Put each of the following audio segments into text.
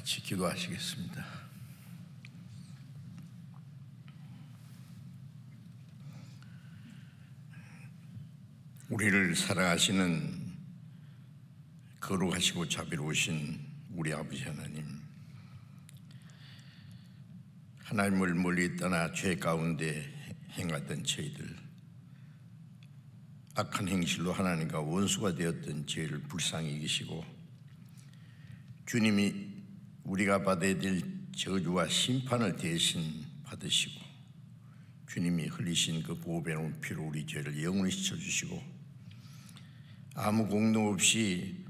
같이 기도하시겠습니다. 우리를 사랑하시는 거룩하시고 자비로우신 우리 아버지 하나님, 하나님을 멀리 떠나 죄 가운데 행하던 저희들, 악한 행실로 하나님과 원수가 되었던 저희를 불쌍히 여기시고 주님이 우리가 받아야 될 저주와 심판을 대신 받으시고 주님이 흘리신 그 보배로운 피로 우리 죄를 영원히 씻어주시고 아무 공동 없이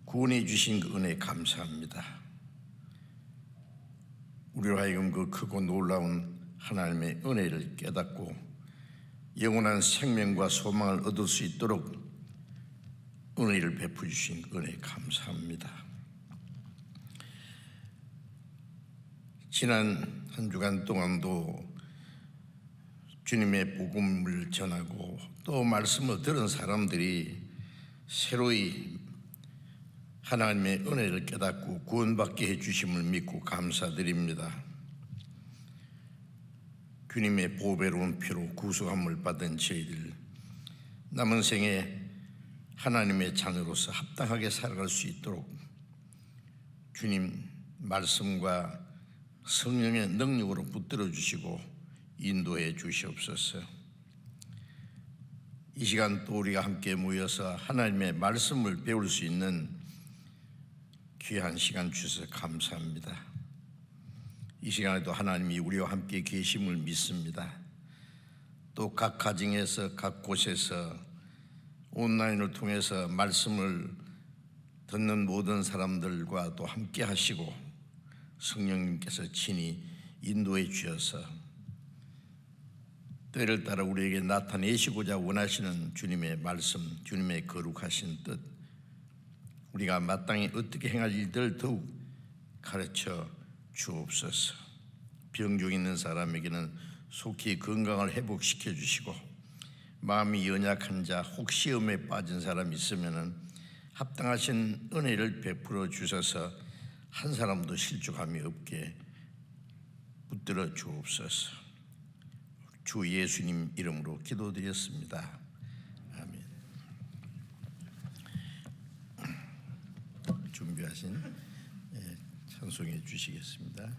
구원해 주신 그 은혜에 감사합니다. 우리로 하여금 그 크고 놀라운 하나님의 은혜를 깨닫고 영원한 생명과 소망을 얻을 수 있도록 은혜를 베풀어 주신 은혜에 감사합니다. 지난 한 주간 동안도 주님의 복음을 전하고 또 말씀을 들은 사람들이 새로이 하나님의 은혜를 깨닫고 구원받게 해주심을 믿고 감사드립니다. 주님의 보배로운 피로 구속함을 받은 저희들, 남은 생에 하나님의 자녀로서 합당하게 살아갈 수 있도록 주님 말씀과 성령의 능력으로 붙들어 주시고 인도해 주시옵소서. 이 시간 또 우리가 함께 모여서 하나님의 말씀을 배울 수 있는 귀한 시간 주셔서 감사합니다. 이 시간에도 하나님이 우리와 함께 계심을 믿습니다. 또 각 가정에서 각 곳에서 온라인을 통해서 말씀을 듣는 모든 사람들과 또 함께 하시고 성령님께서 친히 인도해 주셔서 때를 따라 우리에게 나타내시고자 원하시는 주님의 말씀, 주님의 거룩하신 뜻, 우리가 마땅히 어떻게 행할 일들 더욱 가르쳐 주옵소서. 병중 있는 사람에게는 속히 건강을 회복시켜 주시고 마음이 연약한 자, 혹 시험에 빠진 사람이 있으면 합당하신 은혜를 베풀어 주셔서 한 사람도 실족함이 없게 붙들어 주옵소서. 주 예수님 이름으로 기도드렸습니다. 아멘. 준비하신 찬송해 주시겠습니다.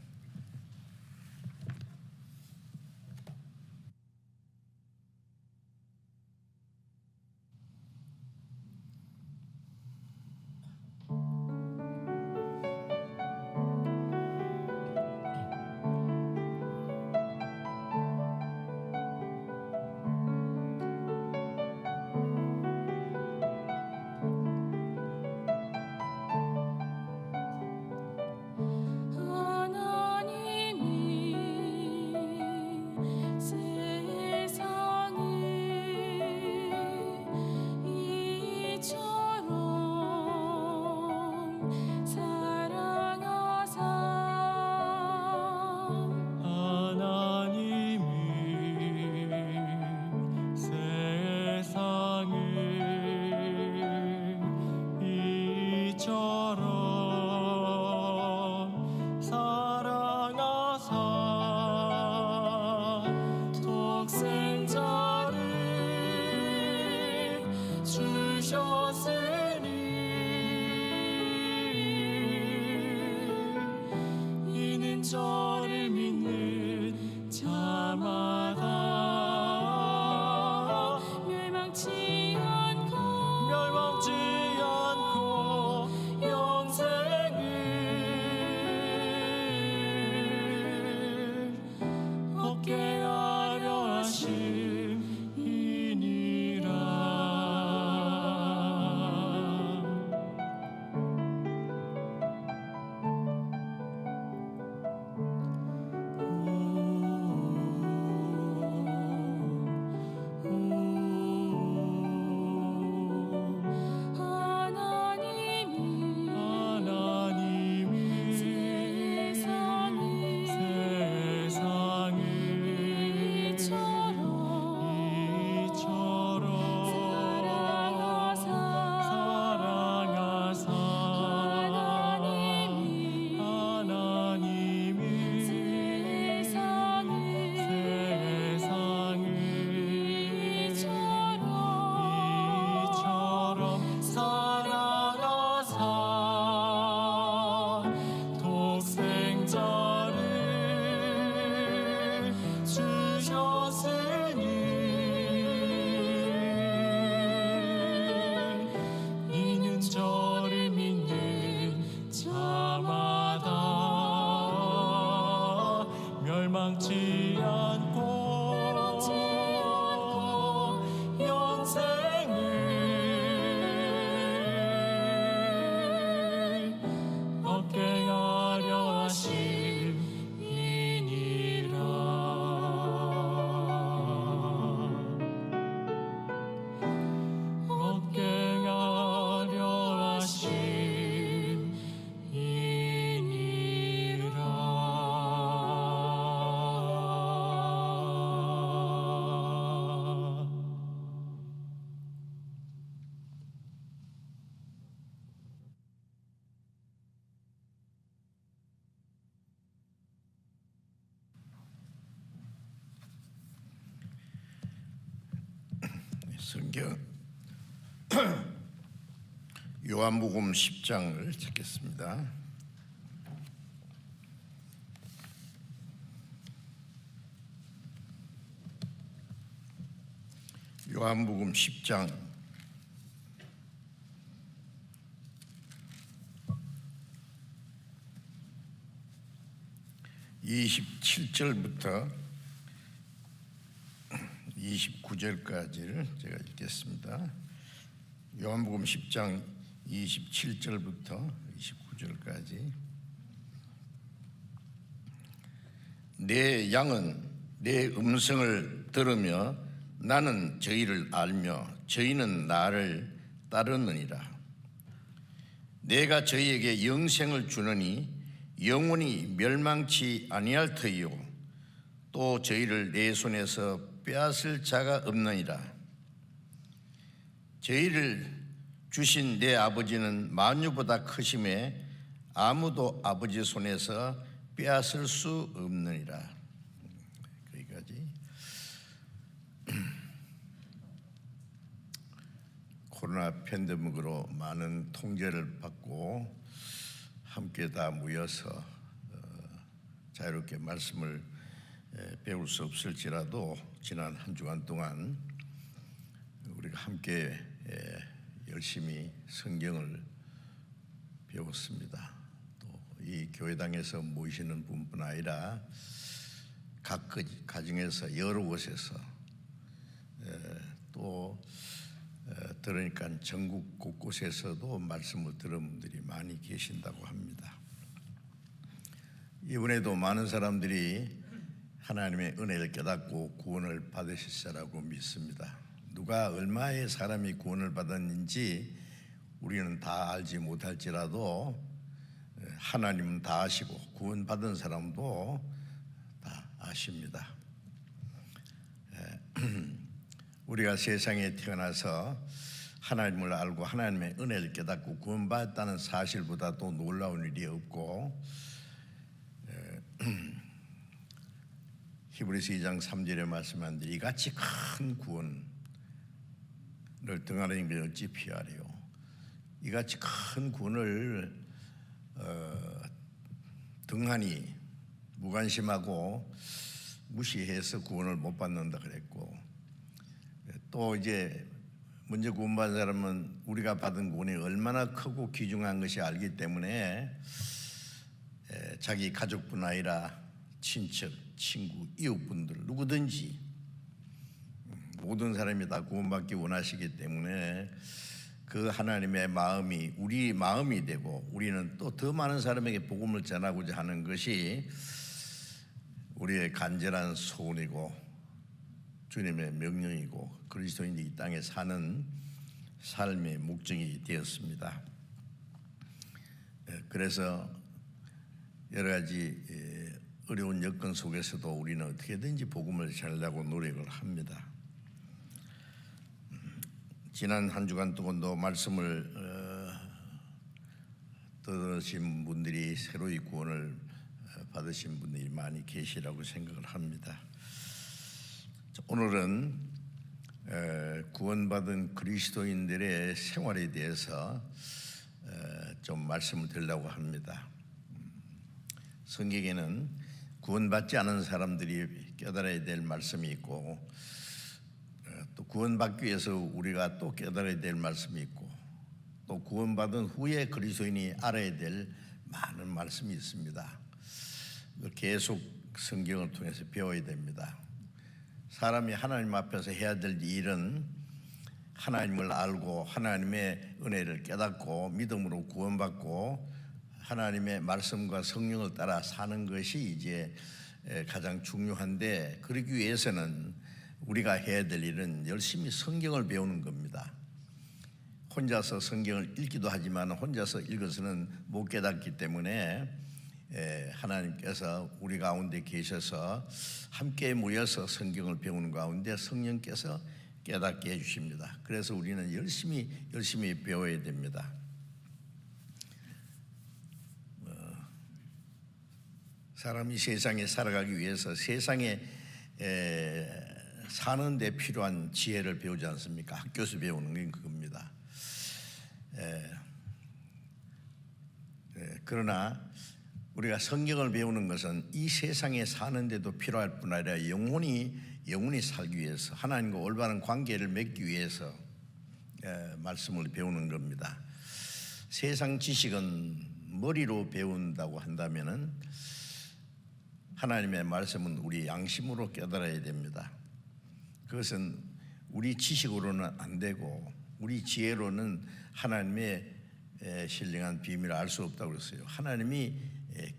멸망치 않고 영생을 얻게 하려 하심이니라. 얻게 하려 하심이니라. 성경 요한복음 10장을 찾겠습니다. 요한복음 10장 27절부터 29절까지를 제가 읽겠습니다. 요한복음 10장 27절부터 29절까지. 내 양은 내 음성을 들으며 나는 저희를 알며 저희는 나를 따르느니라. 내가 저희에게 영생을 주느니 영원히 멸망치 아니할 터이요 또 저희를 내 손에서 빼앗을 자가 없느니라. 저희를 주신 내 아버지는 만유보다 크심에 아무도 아버지 손에서 빼앗을 수 없느니라. 거기까지. 코로나 팬데믹으로 많은 통제를 받고 함께 다 모여서 자유롭게 말씀을 배울 수 없을지라도 지난 한 주간 동안 우리가 함께 열심히 성경을 배웠습니다. 또 이 교회당에서 모이시는 분뿐 아니라 각 가정에서 여러 곳에서 또 들으니까 전국 곳곳에서도 말씀을 들은 분들이 많이 계신다고 합니다. 이번에도 많은 사람들이 하나님의 은혜를 깨닫고 구원을 받으시리라고 믿습니다. 누가 얼마의 사람이 구원을 받았는지 우리는 다 알지 못할지라도 하나님은 다 아시고 구원받은 사람도 다 아십니다. 우리가 세상에 태어나서 하나님을 알고 하나님의 은혜를 깨닫고 구원받았다는 사실보다 또 놀라운 일이 없고 히브리서 2장 3절에 말씀한 대로 이같이 큰 구원을 등하는 것을 어찌 피하리요. 이같이 큰 구원을 등한히 무관심하고 무시해서 구원을 못 받는다 그랬고, 또 이제 먼저 구원받은 사람은 우리가 받은 구원이 얼마나 크고 귀중한 것이 알기 때문에 자기 가족뿐 아니라 친척, 친구, 이웃분들 누구든지 모든 사람이 다 구원받기 원하시기 때문에 그 하나님의 마음이 우리 마음이 되고 우리는 또 더 많은 사람에게 복음을 전하고자 하는 것이 우리의 간절한 소원이고 주님의 명령이고 그리스도인이 이 땅에 사는 삶의 목적이 되었습니다. 그래서 여러 가지 어려운 여건 속에서도 우리는 어떻게든지 복음을 전하려고 노력을 합니다. 지난 한 주간 동안도 말씀을 들으신 분들이 새로이 구원을 받으신 분들이 많이 계시라고 생각을 합니다. 오늘은 구원받은 그리스도인들의 생활에 대해서 좀 말씀을 드리려고 합니다. 성경에는 구원받지 않은 사람들이 깨달아야 될 말씀이 있고 또 구원받기 위해서 우리가 또 깨달아야 될 말씀이 있고 또 구원받은 후에 그리스도인이 알아야 될 많은 말씀이 있습니다. 계속 성경을 통해서 배워야 됩니다. 사람이 하나님 앞에서 해야 될 일은 하나님을 알고 하나님의 은혜를 깨닫고 믿음으로 구원받고 하나님의 말씀과 성령을 따라 사는 것이 이제 가장 중요한데, 그러기 위해서는 우리가 해야 될 일은 열심히 성경을 배우는 겁니다. 혼자서 성경을 읽기도 하지만 혼자서 읽어서는 못 깨닫기 때문에 하나님께서 우리 가운데 계셔서 함께 모여서 성경을 배우는 가운데 성령께서 깨닫게 해주십니다. 그래서 우리는 열심히 배워야 됩니다. 사람이 세상에 살아가기 위해서 세상에 사는 데 필요한 지혜를 배우지 않습니까? 학교에서 배우는 게 그겁니다. 그러나 우리가 성경을 배우는 것은 이 세상에 사는 데도 필요할 뿐 아니라 영원히 살기 위해서, 하나님과 올바른 관계를 맺기 위해서 말씀을 배우는 겁니다. 세상 지식은 머리로 배운다고 한다면은 하나님의 말씀은 우리 양심으로 깨달아야 됩니다. 그것은 우리 지식으로는 안 되고 우리 지혜로는 하나님의 신령한 비밀을 알 수 없다고 그랬어요. 하나님이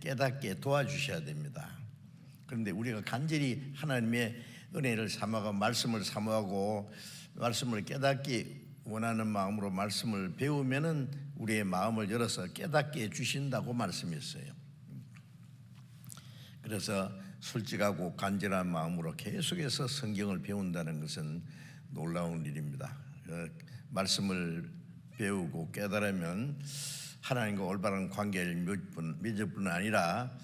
깨닫게 도와주셔야 됩니다. 그런데 우리가 간절히 하나님의 은혜를 사모하고 말씀을 사모하고 말씀을 깨닫기 원하는 마음으로 말씀을 배우면은 우리의 마음을 열어서 깨닫게 해주신다고 말씀했어요. 그래서 솔직하고 간절한 마음으로 계속해서 성경을 배운다는 것은 놀라운 일입니다. 말씀을 배우고 깨달으면 하나님과 올바른 관계를 맺을 뿐 아니라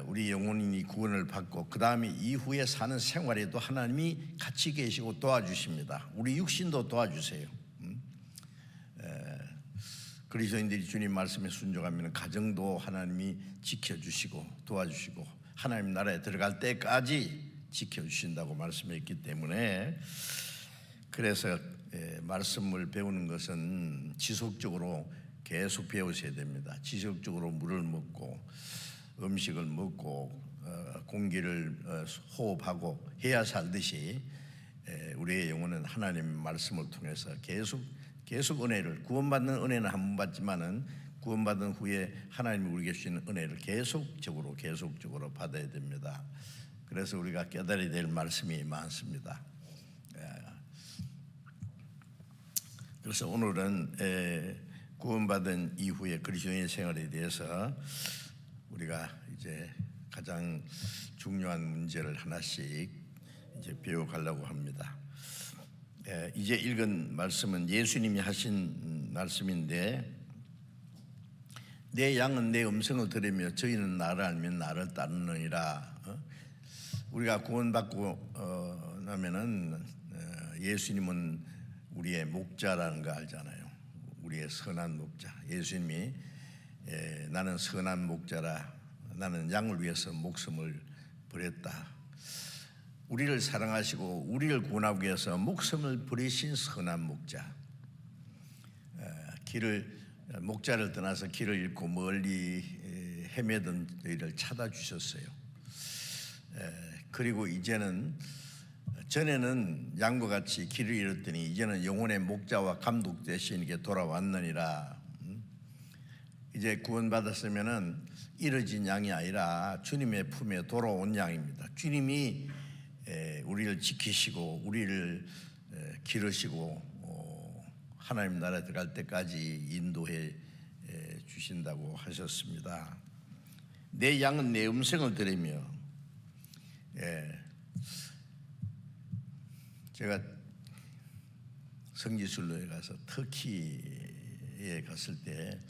우리 영혼이 구원을 받고 그 다음에 이후에 사는 생활에도 하나님이 같이 계시고 도와주십니다. 우리 육신도 도와주세요. 그리스도인들이 주님 말씀에 순종하면 가정도 하나님이 지켜주시고 도와주시고 하나님 나라에 들어갈 때까지 지켜주신다고 말씀했기 때문에, 그래서 말씀을 배우는 것은 지속적으로 계속 배우셔야 됩니다. 지속적으로 물을 먹고 음식을 먹고 공기를 호흡하고 해야 살듯이 우리의 영혼은 하나님의 말씀을 통해서 계속 은혜를, 구원받는 은혜는 한 번 받지만은 구원받은 후에 하나님이 우리에게 주시는 은혜를 계속적으로 받아야 됩니다. 그래서 우리가 깨달아야 될 말씀이 많습니다. 그래서 오늘은 구원받은 이후의 그리스도인의 생활에 대해서 우리가 이제 가장 중요한 문제를 하나씩 이제 배워가려고 합니다. 이제 읽은 말씀은 예수님이 하신 말씀인데, 내 양은 내 음성을 들으며 저희는 나를 알면 나를 따르느니라. 우리가 구원받고 나면은 예수님은 우리의 목자라는 거 알잖아요. 우리의 선한 목자. 예수님이 나는 선한 목자라, 나는 양을 위해서 목숨을 버렸다. 우리를 사랑하시고 우리를 구원하기 위해서 목숨을 버리신 선한 목자. 목자를 떠나서 길을 잃고 멀리 헤매던 저희를 찾아주셨어요. 그리고 이제는, 전에는 양과 같이 길을 잃었더니 이제는 영혼의 목자와 감독 되시니께 돌아왔느니라. 이제 구원받았으면은 잃어진 양이 아니라 주님의 품에 돌아온 양입니다. 주님이 우리를 지키시고 우리를 기르시고 하나님 나라에 들어갈 때까지 인도해 주신다고 하셨습니다. 내 양은 내 음성을 들으며, 제가 성지순례에 가서 터키에 갔을 때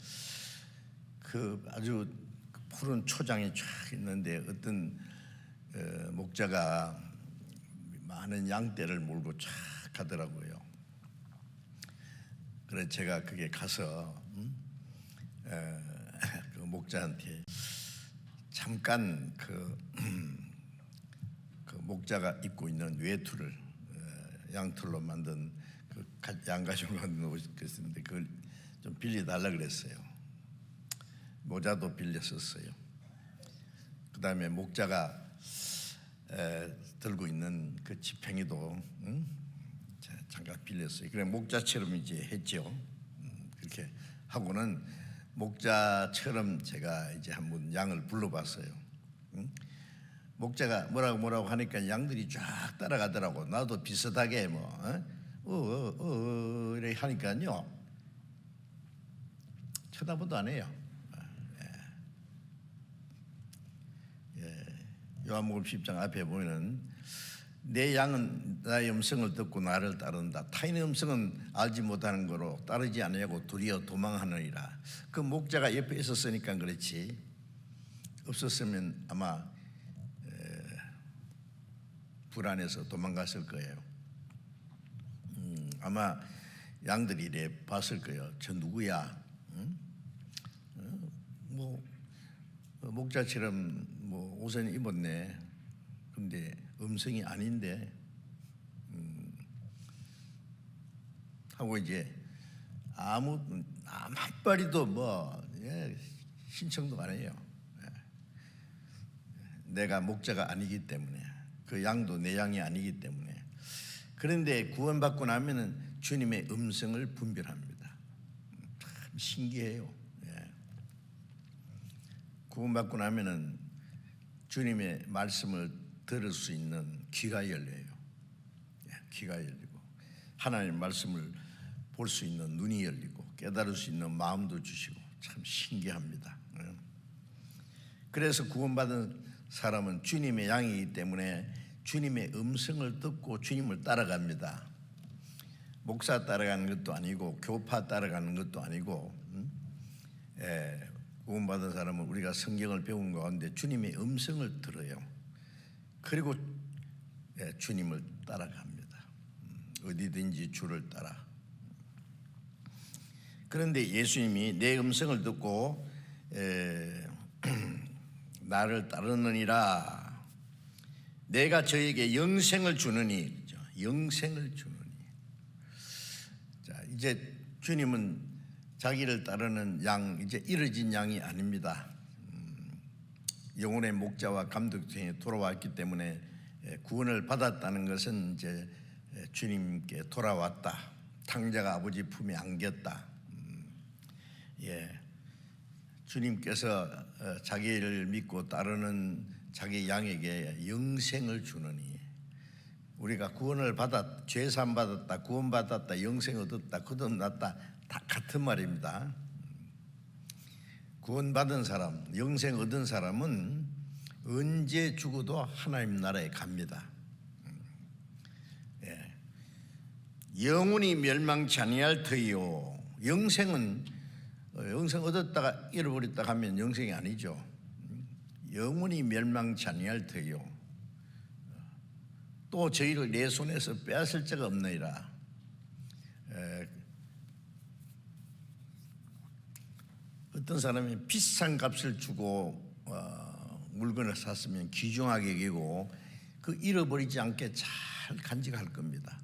그 아주 푸른 초장이 쫙 있는데 어떤 목자가 많은 양떼를 몰고 쫙 가더라고요. 그래서 제가 그게 가서 그 목자한테 잠깐 그 목자가 입고 있는 외투를, 양털로 만든 그 양가죽으로 만든 옷이 있었는데 그걸 좀 빌려달라 그랬어요. 모자도 빌렸었어요. 그 다음에 목자가 들고 있는 그 지팡이도 잠깐 빌렸어요. 그래 목자처럼 이제 했죠. 그렇게 하고는 목자처럼 제가 이제 한번 양을 불러봤어요. 목자가 뭐라고 하니까 양들이 쫙 따라가더라고. 나도 비슷하게 이렇게 하니까요. 쳐다보도 안 해요. 요한복음 10장 앞에 보면은 내 양은 나의 음성을 듣고 나를 따른다. 타인의 음성은 알지 못하는 거로 따르지 아니하고 두려워 도망하느니라. 그 목자가 옆에 있었으니까 그렇지, 없었으면 아마 불안해서 도망갔을 거예요. 아마 양들이 이래 봤을 거예요. 저 누구야? 목자처럼 옷은 입었네. 근데 음성이 아닌데 하고 이제 아무 한 마리도 신청도 안 해요. 내가 목자가 아니기 때문에, 그 양도 내 양이 아니기 때문에. 그런데 구원받고 나면은 주님의 음성을 분별합니다. 참 신기해요. 구원받고 나면은 주님의 말씀을 들을 수 있는 귀가 열려요. 귀가 열리고 하나님의 말씀을 볼 수 있는 눈이 열리고 깨달을 수 있는 마음도 주시고 참 신기합니다. 그래서 구원받은 사람은 주님의 양이기 때문에 주님의 음성을 듣고 주님을 따라갑니다. 목사 따라가는 것도 아니고 교파 따라가는 것도 아니고, 구원받은 사람은 우리가 성경을 배운 가운데 주님의 음성을 들어요. 그리고 주님을 따라갑니다. 어디든지 주를 따라. 그런데 예수님이 내 음성을 듣고 나를 따르느니라. 내가 저에게 영생을 주느니, 영생을 주느니. 자, 이제 주님은 자기를 따르는 양, 이제 잃어진 양이 아닙니다. 영혼의 목자와 감독중에 돌아왔기 때문에 구원을 받았다는 것은 이제 주님께 돌아왔다. 탕자가 아버지 품에 안겼다. 주님께서 자기를 믿고 따르는 자기 양에게 영생을 주느니, 우리가 구원을 받았, 죄산 받았다, 구원 받았다, 영생 얻었다, 거듭났다, 다 같은 말입니다. 구원받은 사람, 영생 얻은 사람은 언제 죽어도 하나님 나라에 갑니다. 영혼이 멸망치 아니할 터이요. 영생 얻었다가 잃어버렸다 하면 영생이 아니죠. 영혼이 멸망치 아니할 터이요. 또 저희를 내 손에서 빼앗을 자가 없느니라. 어떤 사람이 비싼 값을 주고 물건을 샀으면 귀중하게 여기고 그 잃어버리지 않게 잘 간직할 겁니다.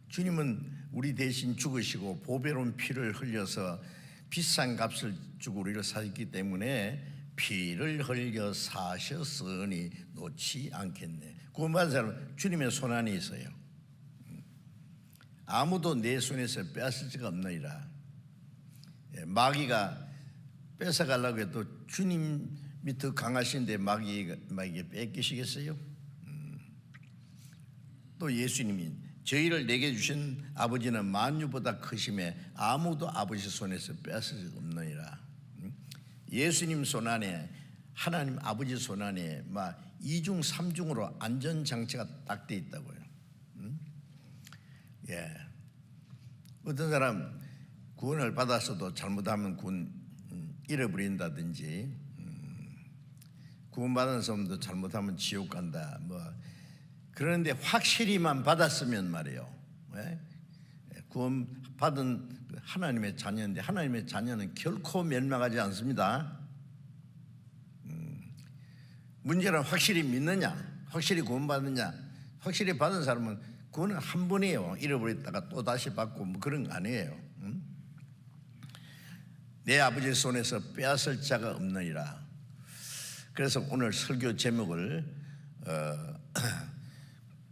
주님은 우리 대신 죽으시고 보배로운 피를 흘려서 비싼 값을 주고 우리를 사셨기 때문에 피를 흘려 사셨으니 놓지 않겠네. 구원받은 사람은 주님의 손안에 있어요. 아무도 내 손에서 빼앗을 자가 없느니라. 마귀가 뺏어가려고 해도 주님이 더 강하신데 마귀에게 뺏기시겠어요? 또 예수님이 저희를 내게 주신 아버지는 만유보다 크심에 아무도 아버지 손에서 빼앗을 수 없느니라. 예수님 손안에, 하나님 아버지 손안에 막 2중 3중으로 안전장치가 딱 돼 있다고요. 어떤 사람 구원을 받았어도 잘못하면 구원 잃어버린다든지, 구원받은 사람도 잘못하면 지옥 간다, 그런데 확실히만 받았으면 말이에요. 구원받은 하나님의 자녀인데 하나님의 자녀는 결코 멸망하지 않습니다. 문제는 확실히 믿느냐, 확실히 구원받느냐. 확실히 받은 사람은 구원은 한 번이에요. 잃어버렸다가 또 다시 받고 그런 거 아니에요. 내 아버지의 손에서 빼앗을 자가 없느니라. 그래서 오늘 설교 제목을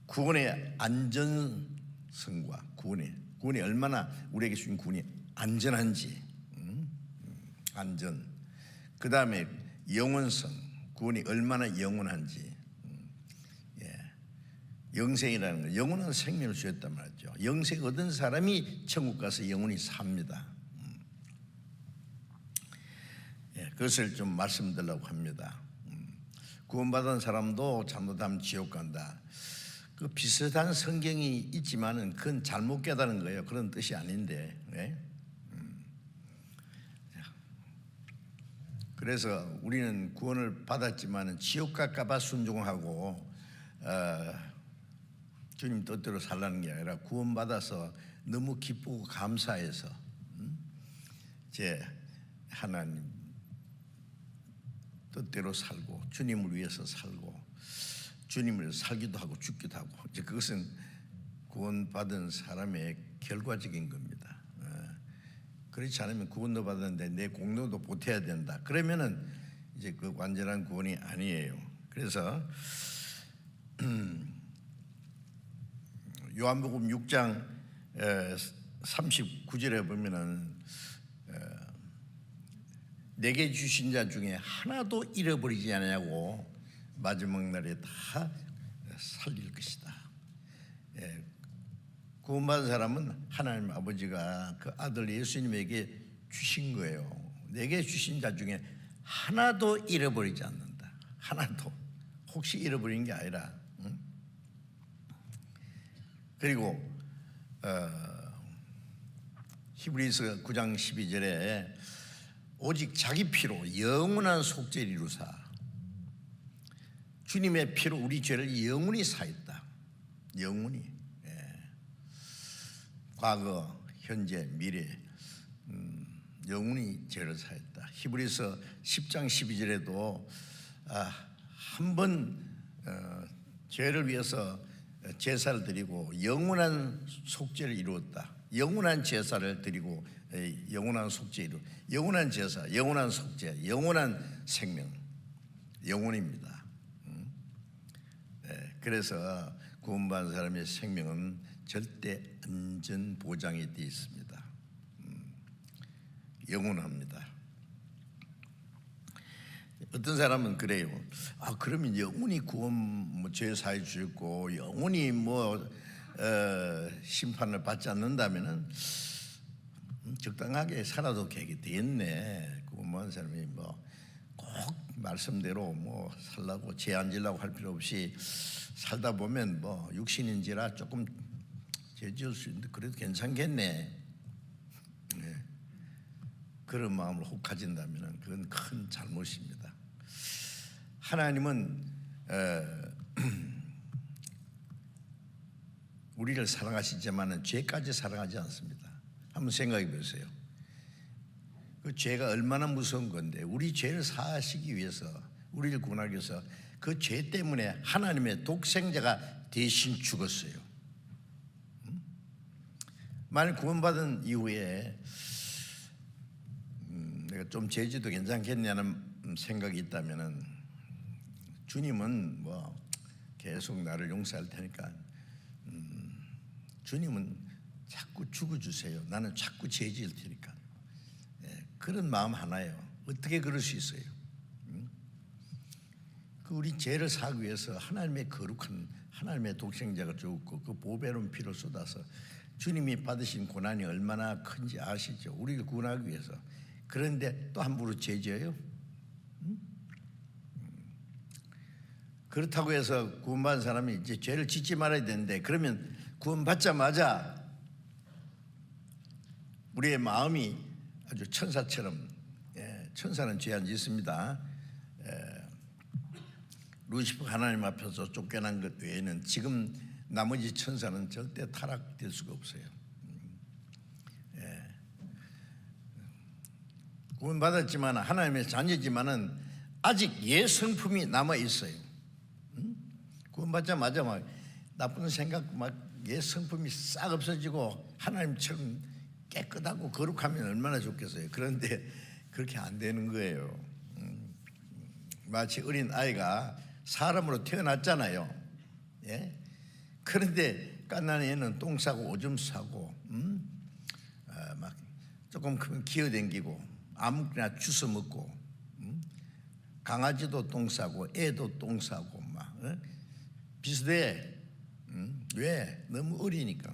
구원의 안전성과 구원이 얼마나 우리에게 주신 구원이 안전한지, 안전. 그 다음에 영원성, 구원이 얼마나 영원한지. 영생이라는 거, 영원한 생명을 주셨단 말이죠. 영생 얻은 사람이 천국 가서 영원히 삽니다. 그것을 좀 말씀드리려고 합니다. 구원받은 사람도 잘못하면 지옥 간다. 그 비슷한 성경이 있지만은 그건 잘못 깨달은 거예요. 그런 뜻이 아닌데. 그래서 우리는 구원을 받았지만은 지옥 갈까봐 순종하고 주님 뜻대로 살라는 게 아니라 구원받아서 너무 기쁘고 감사해서 제 하나님 뜻대로 살고 주님을 위해서 살고 주님을 위해서 살기도 하고 죽기도 하고, 이제 그것은 구원받은 사람의 결과적인 겁니다. 그렇지 않으면 구원도 받았는데 내 공로도 보태야 된다. 그러면은 이제 그 완전한 구원이 아니에요. 그래서 요한복음 6장 39절에 보면은 내게 주신 자 중에 하나도 잃어버리지 않냐고 마지막 날에 다 살릴 것이다. 구원받은 사람은 하나님 아버지가 그 아들 예수님에게 주신 거예요. 내게 주신 자 중에 하나도 잃어버리지 않는다. 하나도. 혹시 잃어버린 게 아니라. 그리고 히브리서 9장 12절에 오직 자기 피로 영원한 속죄를 이루사, 주님의 피로 우리 죄를 영원히 사했다. 영원히. 과거, 현재, 미래 영원히 죄를 사했다. 히브리서 10장 12절에도 한 번 죄를 위해서 제사를 드리고 영원한 속죄를 이루었다. 영원한 제사를 드리고 영원한 속죄 이루, 영원한 제사, 영원한 속죄, 영원한 생명, 영원입니다. 그래서 구원받은 사람의 생명은 절대 안전 보장이 되어 있습니다. 영원합니다. 어떤 사람은 그래요. 그러면 영원히 구원 죄 사해 주셨고 영원히 심판을 받지 않는다면은 적당하게 살아도 되겠네. 구원받은 사람이 꼭 말씀대로 살라고 죄 안 지려고 할 필요 없이 살다 보면 육신인지라 조금 죄 지을 수 있는데 그래도 괜찮겠네. 그런 마음을 혹 가진다면 그건 큰 잘못입니다. 하나님은 우리를 사랑하시지만은 죄까지 사랑하지 않습니다. 한번 생각해 보세요. 그 죄가 얼마나 무서운 건데 우리 죄를 사하시기 위해서, 우리를 구원하기 위해서 그 죄 때문에 하나님의 독생자가 대신 죽었어요. 만약 구원받은 이후에 내가 좀 죄지도 괜찮겠냐는 생각이 있다면은 주님은 계속 나를 용서할 테니까 주님은 자꾸 죽어주세요. 나는 자꾸 죄 지을 테니까. 그런 마음 하나예요. 어떻게 그럴 수 있어요? 그 우리 죄를 사하기 위해서 하나님의 거룩한 하나님의 독생자가 죽었고 그 보배로운 피를 쏟아서 주님이 받으신 고난이 얼마나 큰지 아시죠? 우리를 구원하기 위해서. 그런데 또 함부로 죄 지어요? 그렇다고 해서 구원받은 사람이 이제 죄를 짓지 말아야 되는데, 그러면 구원받자마자 우리의 마음이 아주 천사처럼, 천사는 죄 안 짓습니다. 루시퍼 하나님 앞에서 쫓겨난 것 외에는 지금 나머지 천사는 절대 타락될 수가 없어요. 구원받았지만 하나님의 자녀지만은 아직 옛 성품이 남아 있어요. 구원받자마자 막 나쁜 생각, 막 옛 성품이 싹 없어지고 하나님처럼 깨끗하고 거룩하면 얼마나 좋겠어요. 그런데 그렇게 안 되는 거예요. 마치 어린 아이가 사람으로 태어났잖아요. 예? 그런데 갓난 애는 똥 싸고 오줌 싸고 막 조금 크면 기어댕기고 아무거나 주워 먹고 강아지도 똥 싸고 애도 똥 싸고 막 비슷해. 왜? 너무 어리니까.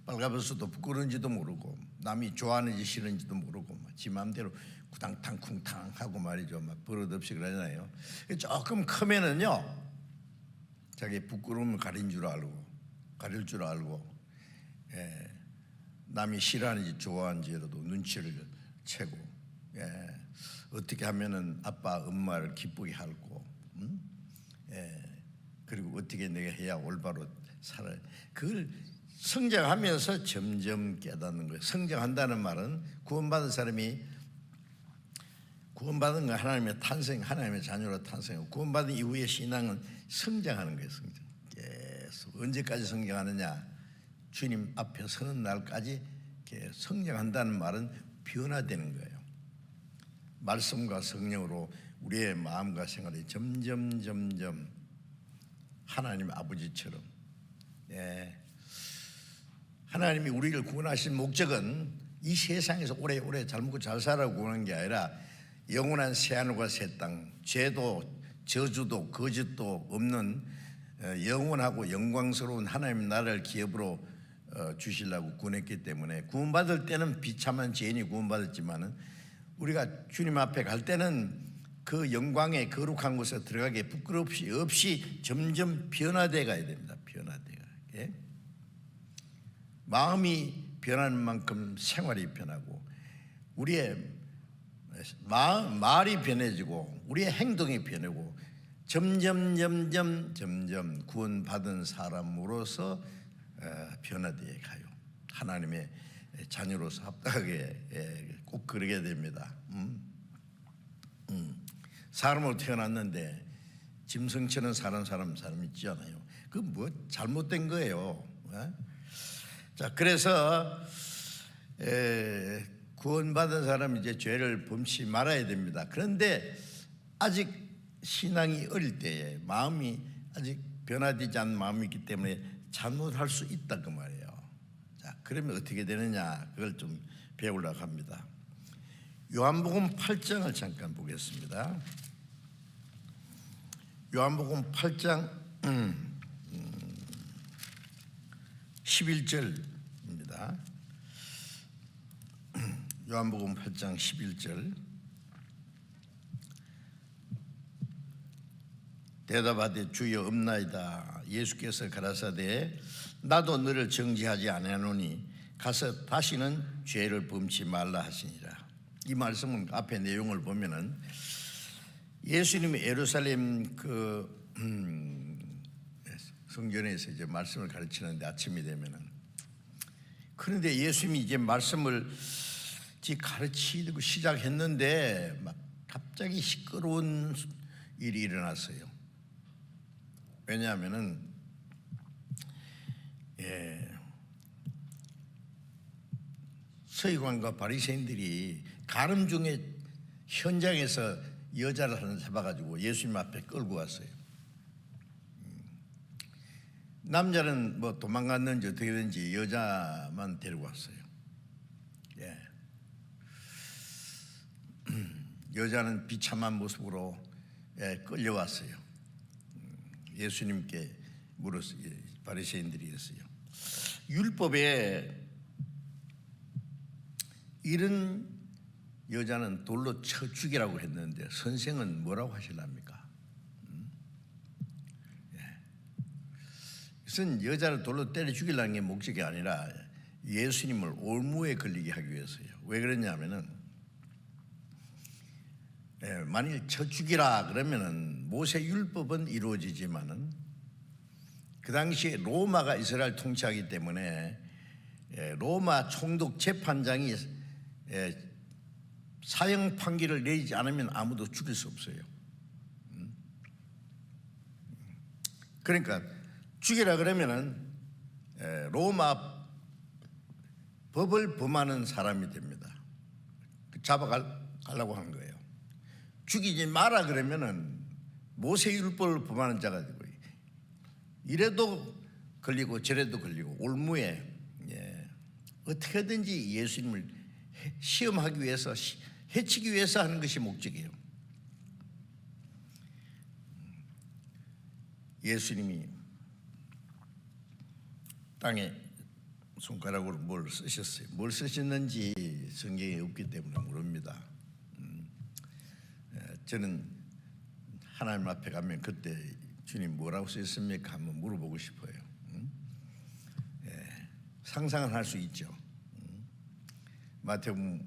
빨가벗어도 부끄러운지도 모르고 남이 좋아하는지 싫은지도 모르고 막 지 마음대로 구당탕 쿵탕 하고 말이죠. 막 버릇없이 그러잖아요. 조금 크면은요 자기 부끄러움을 가릴 줄 알고 남이 싫어하는지 좋아하는지라도 눈치를 채고 어떻게 하면은 아빠 엄마를 기쁘게 하고 그리고 어떻게 내가 해야 올바로 살아야 그걸 성장하면서 점점 깨닫는 거예요. 성장한다는 말은 구원받은 사람이 구원받은 건 하나님의 탄생, 하나님의 자녀로 탄생하고 구원받은 이후의 신앙은 성장하는 거예요. 성장. 계속 언제까지 성장하느냐? 주님 앞에 서는 날까지 성장한다는 말은 변화되는 거예요. 말씀과 성령으로 우리의 마음과 생활이 점점 하나님 아버지처럼 하나님이 우리를 구원하신 목적은 이 세상에서 오래오래 잘 먹고 잘 살아고 구원한 게 아니라 영원한 새하늘과 새 땅, 죄도 저주도 거짓도 없는 영원하고 영광스러운 하나님 나라를 기업으로 주시려고 구원했기 때문에 구원받을 때는 비참한 죄인이 구원받았지만은 우리가 주님 앞에 갈 때는 그 영광의 거룩한 곳에 들어가기에 부끄럽시 없이 점점 변화돼 가야 됩니다. 변화돼 가게. 마음이 변하는 만큼 생활이 변하고 우리의 말이 변해지고 우리의 행동이 변하고 점점 구원받은 사람으로서 변화되어 가요. 하나님의 자녀로서 합당하게 꼭 그러게 됩니다. 사람으로 태어났는데 짐승처럼 사는 사람 있잖아요. 그 뭐 잘못된 거예요. 자, 그래서 구원받은 사람은 이제 죄를 범치 말아야 됩니다. 그런데 아직 신앙이 어릴 때에 마음이 아직 변화되지 않은 마음이 있기 때문에 잘못할 수 있다 그 말이에요. 자, 그러면 어떻게 되느냐? 그걸 좀 배우려고 합니다. 요한복음 8장을 잠깐 보겠습니다. 요한복음 8장 11절입니다. 요한복음 8장 11절. 대답하되 주여 없나이다. 예수께서 가라사대 나도 너를 정죄하지 아니하노니 가서 다시는 죄를 범치 말라 하시니라. 이 말씀은 앞에 내용을 보면은 예수님이 예루살렘 성전에서 이제 말씀을 가르치는데 아침이 되면은 그런데 예수님이 이제 말씀을 가르치고 시작했는데 막 갑자기 시끄러운 일이 일어났어요. 왜냐하면은 서기관과 바리새인들이 가늠 중에 현장에서 여자를 하나 잡아가지고 예수님 앞에 끌고 왔어요. 남자는 뭐 도망갔는지 어떻게 된지 여자만 데리고 왔어요. 여자는 비참한 모습으로 끌려왔어요. 예수님께 물었어요. 바리새인들이 했어요. 율법에 이런 여자는 돌로 쳐 죽이라고 했는데 선생은 뭐라고 하실랍니까? 그것은 여자를 돌로 때려 죽이려는 게 목적이 아니라 예수님을 올무에 걸리게 하기 위해서요. 왜 그러냐면은 만일 쳐 죽이라 그러면은 모세 율법은 이루어지지만은 그 당시에 로마가 이스라엘 통치하기 때문에 로마 총독 재판장이 사형 판결을 내리지 않으면 아무도 죽일 수 없어요. 그러니까 죽이라 그러면은 로마 법을 범하는 사람이 됩니다. 잡아가려고 하는 거예요. 죽이지 마라 그러면은 모세율법을 범하는 자가 되고, 이래도 걸리고 저래도 걸리고 올무에 어떻게든지 예수님을 시험하기 위해서, 해치기 위해서 하는 것이 목적이에요. 예수님이 땅에 손가락으로 뭘 쓰셨어요. 뭘 쓰셨는지 성경에 없기 때문에 모릅니다. 저는 하나님 앞에 가면 그때 주님 뭐라고 쓰셨습니까? 한번 물어보고 싶어요. 상상은 할 수 있죠. 마태복음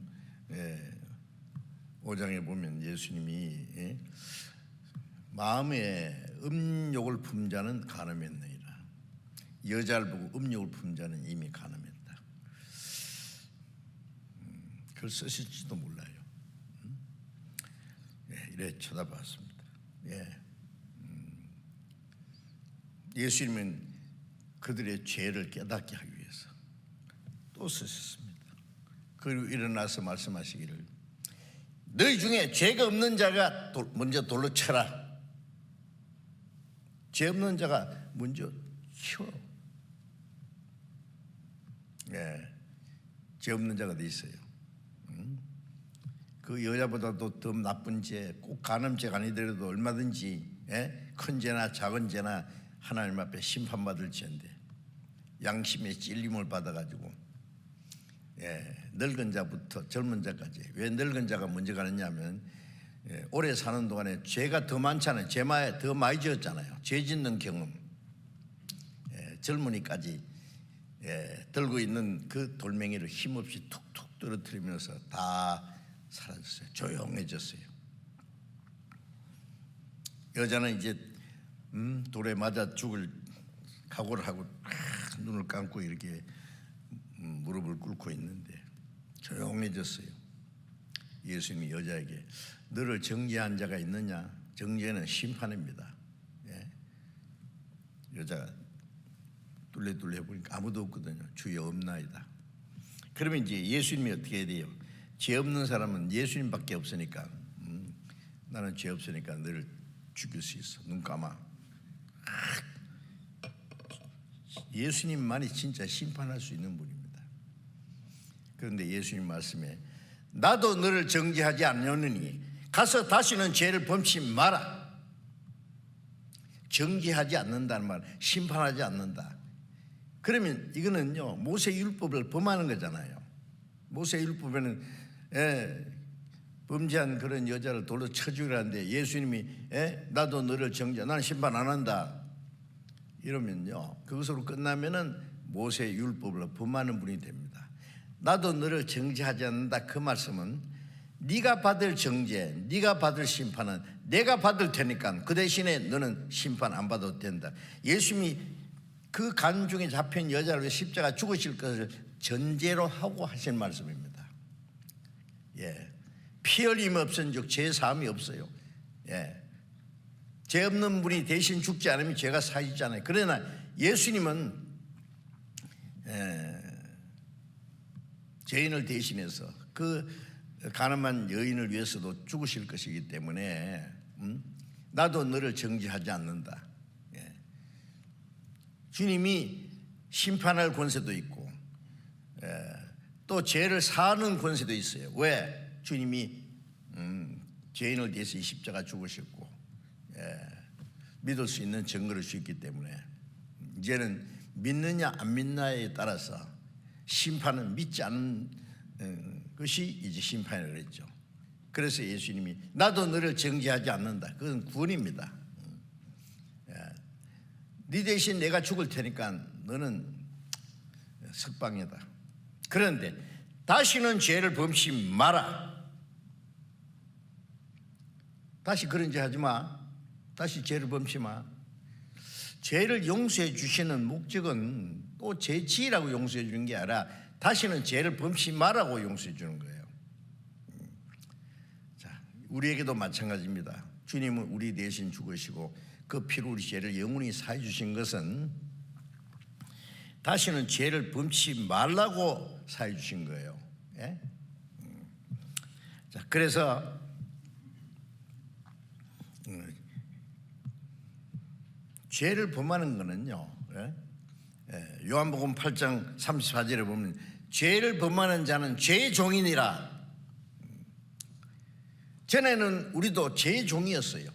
5장에 보면 예수님이 마음에 음욕을 품은 자는 가늠했느니라. 여자를 보고 음욕을 품은 자는 이미 가늠했다. 그걸 쓰실지도 몰라요. 이래 쳐다봤습니다. 예수님은 그들의 죄를 깨닫게 하기 위해서 또 쓰셨습니다. 그리고 일어나서 말씀하시기를, 너희 중에 죄가 없는 자가 먼저 돌로 쳐라. 죄 없는 자가 먼저 쳐. 죄 없는 자가 돼 있어요. 그 여자보다도 더 나쁜 죄, 꼭 간음죄가 아니더라도 얼마든지 큰 죄나 작은 죄나 하나님 앞에 심판받을 죄인데, 양심의 찔림을 받아가지고 늙은 자부터 젊은 자까지. 왜 늙은 자가 먼저 가느냐 하면 오래 사는 동안에 죄가 더 많잖아요. 죄만 더 많이 지었잖아요. 죄 짓는 경험. 젊은이까지 들고 있는 그 돌멩이를 힘없이 툭툭 떨어뜨리면서 다 사라졌어요. 조용해졌어요. 여자는 이제 돌에 맞아 죽을 각오를 하고 눈을 감고 이렇게 무릎을 꿇고 있는데 조용해졌어요. 예수님이 여자에게, 너를 정죄한 자가 있느냐? 정죄는 심판입니다. 여자가 뚫레뚫레 해보니까 아무도 없거든요. 주여 없나이다. 그러면 이제 예수님이 어떻게 해야 돼요? 죄 없는 사람은 예수님밖에 없으니까, 나는 죄 없으니까 너를 죽일 수 있어. 눈 감아. 예수님만이 진짜 심판할 수 있는 분입니다. 그런데 예수님 말씀에, 나도 너를 정죄하지 않느니 가서 다시는 죄를 범치 마라. 정죄하지 않는다는 말, 심판하지 않는다. 그러면 이거는요, 모세율법을 범하는 거잖아요. 모세율법에는 범죄한 그런 여자를 돌로 쳐 죽이라는데 예수님이 나도 너를 정죄, 나는 심판 안 한다 이러면요, 그것으로 끝나면은 모세율법을 범하는 분이 됩니다. 나도 너를 정죄하지 않는다, 그 말씀은 네가 받을 정죄, 네가 받을 심판은 내가 받을 테니까 그 대신에 너는 심판 안 받아도 된다. 예수님이 그 간중에 잡힌 여자를 위해 십자가 죽으실 것을 전제로 하고 하신 말씀입니다. 피 흘림 없은즉 죄 사함이 없어요. 죄 없는 분이 대신 죽지 않으면 죄가 사해지잖아요. 그러나 예수님은 죄인을 대신해서 그 가늠한 여인을 위해서도 죽으실 것이기 때문에 나도 너를 정죄하지 않는다. 주님이 심판할 권세도 있고 또 죄를 사하는 권세도 있어요. 왜? 주님이 죄인을 위해서 십자가 죽으셨고 믿을 수 있는 증거를 주셨기 때문에 이제는 믿느냐 안 믿느냐에 따라서 심판은 믿지 않는 것이 이제 심판이라고 그랬죠. 그래서 예수님이 나도 너를 정죄하지 않는다. 그건 구원입니다. 네 대신 내가 죽을 테니까 너는 석방이다. 그런데 다시는 죄를 범치 마라. 다시 그런 죄 하지 마. 다시 죄를 범치 마. 죄를 용서해 주시는 목적은 또 죄 지으라고 용서해 주는 게 아니라 다시는 죄를 범치 마라고 용서해 주는 거예요. 자, 우리에게도 마찬가지입니다. 주님은 우리 대신 죽으시고 그 피로 우리 죄를 영원히 사해 주신 것은 다시는 죄를 범치 말라고 사해 주신 거예요. 예? 자, 그래서 죄를 범하는 거는요, 요한복음 8장 34절에 보면 죄를 범하는 자는 죄의 종이니라. 전에는 우리도 죄의 종이었어요.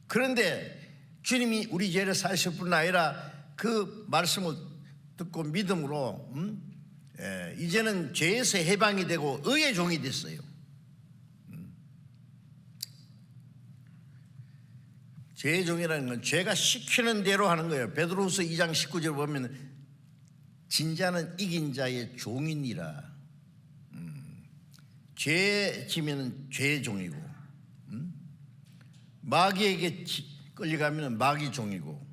그런데 주님이 우리 죄를 사실 뿐 아니라 그 말씀을 듣고 믿음으로 이제는 죄에서 해방이 되고 의의 종이 됐어요. 죄의 종이라는 건 죄가 시키는 대로 하는 거예요. 베드로후서 2장 19절 보면 진자는 이긴 자의 종이니라. 죄 지면은 죄의 종이고, 마귀에게 끌려가면 마귀 종이고,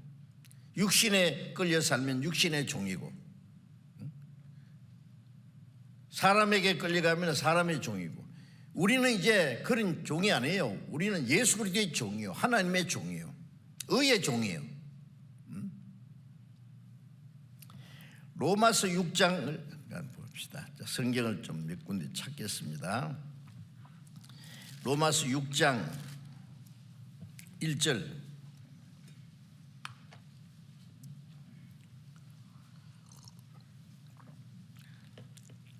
육신에 끌려 살면 육신의 종이고, 사람에게 끌려가면 사람의 종이고. 우리는 이제 그런 종이 아니에요. 우리는 예수 그리스도의 종이요, 하나님의 종이요, 의의 종이요. 로마서 6장을 봅시다. 성경을 좀 몇 군데 찾겠습니다. 로마서 6장 1절,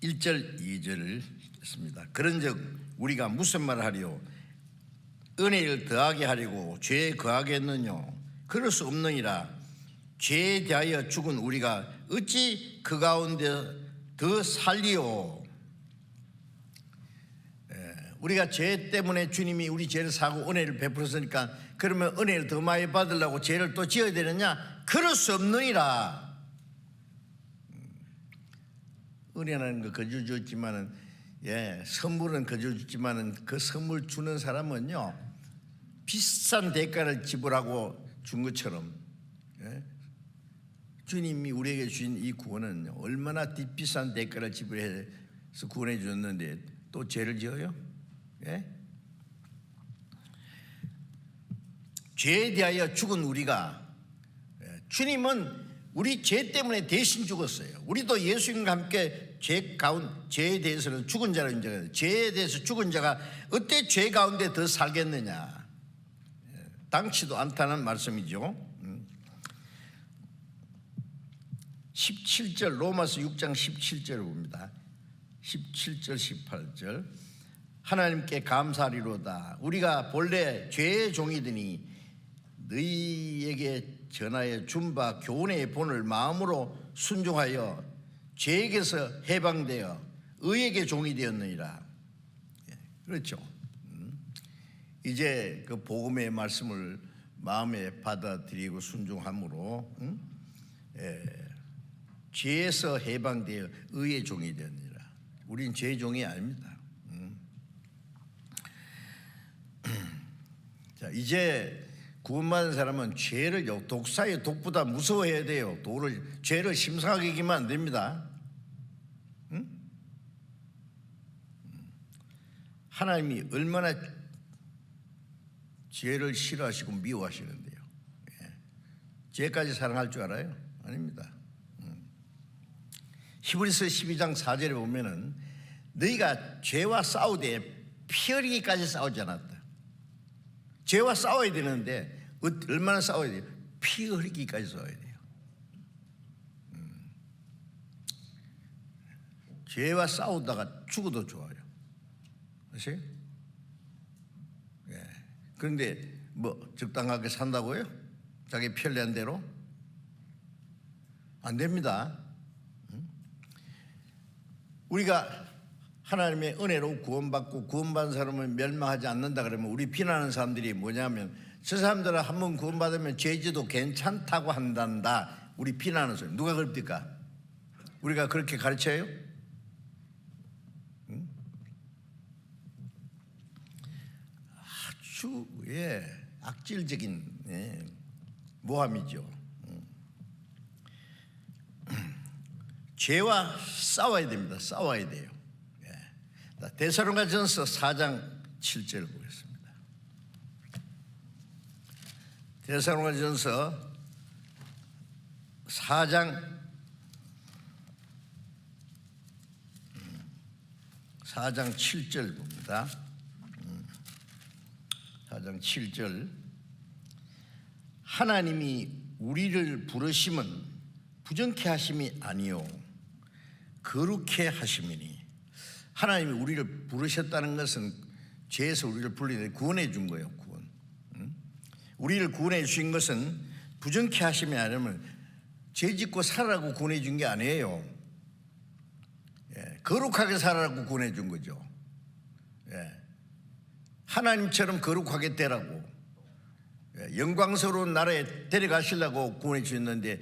1절 2절을 읽겠습니다. 그런즉 우리가 무슨 말을 하리요? 은혜를 더하게 하려고 죄에 거하겠느냐? 그럴 수 없느니라. 죄에 대하여 죽은 우리가 어찌 그 가운데 더 살리요? 우리가 죄 때문에 주님이 우리 죄를 사고 은혜를 베풀었으니까 그러면 은혜를 더 많이 받으려고 죄를 또 지어야 되느냐? 그럴 수 없느니라. 은혜라는 거 거저 줬지만은, 선물은 거저 줬지만은 그 선물 주는 사람은요, 비싼 대가를 지불하고 준 것처럼, 주님이 우리에게 주신 이 구원은 얼마나 비싼 대가를 지불해서 구원해 주셨는데 또 죄를 지어요? 죄에 대하여 죽은 우리가, 주님은 우리 죄 때문에 대신 죽었어요. 우리도 예수님과 함께 죄에 대해서는 죽은 자로 인정해요. 죄에 대해서 죽은 자가 어때 죄 가운데 더 살겠느냐? 당치도 않다는 말씀이죠. 17절, 로마서 6장 17절을 봅니다. 17절 18절, 하나님께 감사하리로다. 우리가 본래 죄의 종이더니 너희에게 전하여 준 바 교훈의 본을 마음으로 순종하여 죄에게서 해방되어 의에게 종이 되었느니라. 그렇죠. 이제 그 복음의 말씀을 마음에 받아들이고 순종함으로 죄에서 해방되어 의의 종이 되었느니라. 우린 죄의 종이 아닙니다. 자, 이제 구원받은 사람은 죄를 독사의 독보다 무서워해야 돼요. 죄를 심상하게 여기면 안 됩니다. 하나님이 얼마나 죄를 싫어하시고 미워하시는데요. 죄까지 사랑할 줄 알아요? 아닙니다. 히브리서 12장 4절에 보면은 너희가 죄와 싸우되 피 흘리기까지 싸우지 않았다. 죄와 싸워야 되는데 얼마나 싸워야 돼요? 피 흘리기까지 싸워야 돼요. 죄와 싸우다가 죽어도 좋아요. 아세요? 그런데 뭐 적당하게 산다고요? 자기 편리한 대로? 안 됩니다. 우리가 하나님의 은혜로 구원받고 구원받은 사람은 멸망하지 않는다 그러면 우리 비난하는 사람들이 뭐냐면 저 사람들은 한번 구원받으면 죄지도 괜찮다고 한단다. 우리 비난하는 소리. 누가 그럽니까? 우리가 그렇게 가르쳐요? 아주 악질적인 모함이죠. 죄와 싸워야 됩니다. 싸워야 돼요. 데살로니가전서 4장 7절을 보겠습니다. 데살로니가전서 4장 7절 봅니다. 4장 7절. 하나님이 우리를 부르심은 부정케 하심이 아니요 거룩케 하심이니. 하나님이 우리를 부르셨다는 것은 죄에서 우리를 불리내 구원해 준 거예요. 구원. 우리를 구원해 주신 것은 부정케 하심이 아니면 죄 짓고 살아라고 구원해 준 게 아니에요. 거룩하게 살아라고 구원해 준 거죠. 하나님처럼 거룩하게 되라고, 영광스러운 나라에 데려가시려고 구원해 주셨는데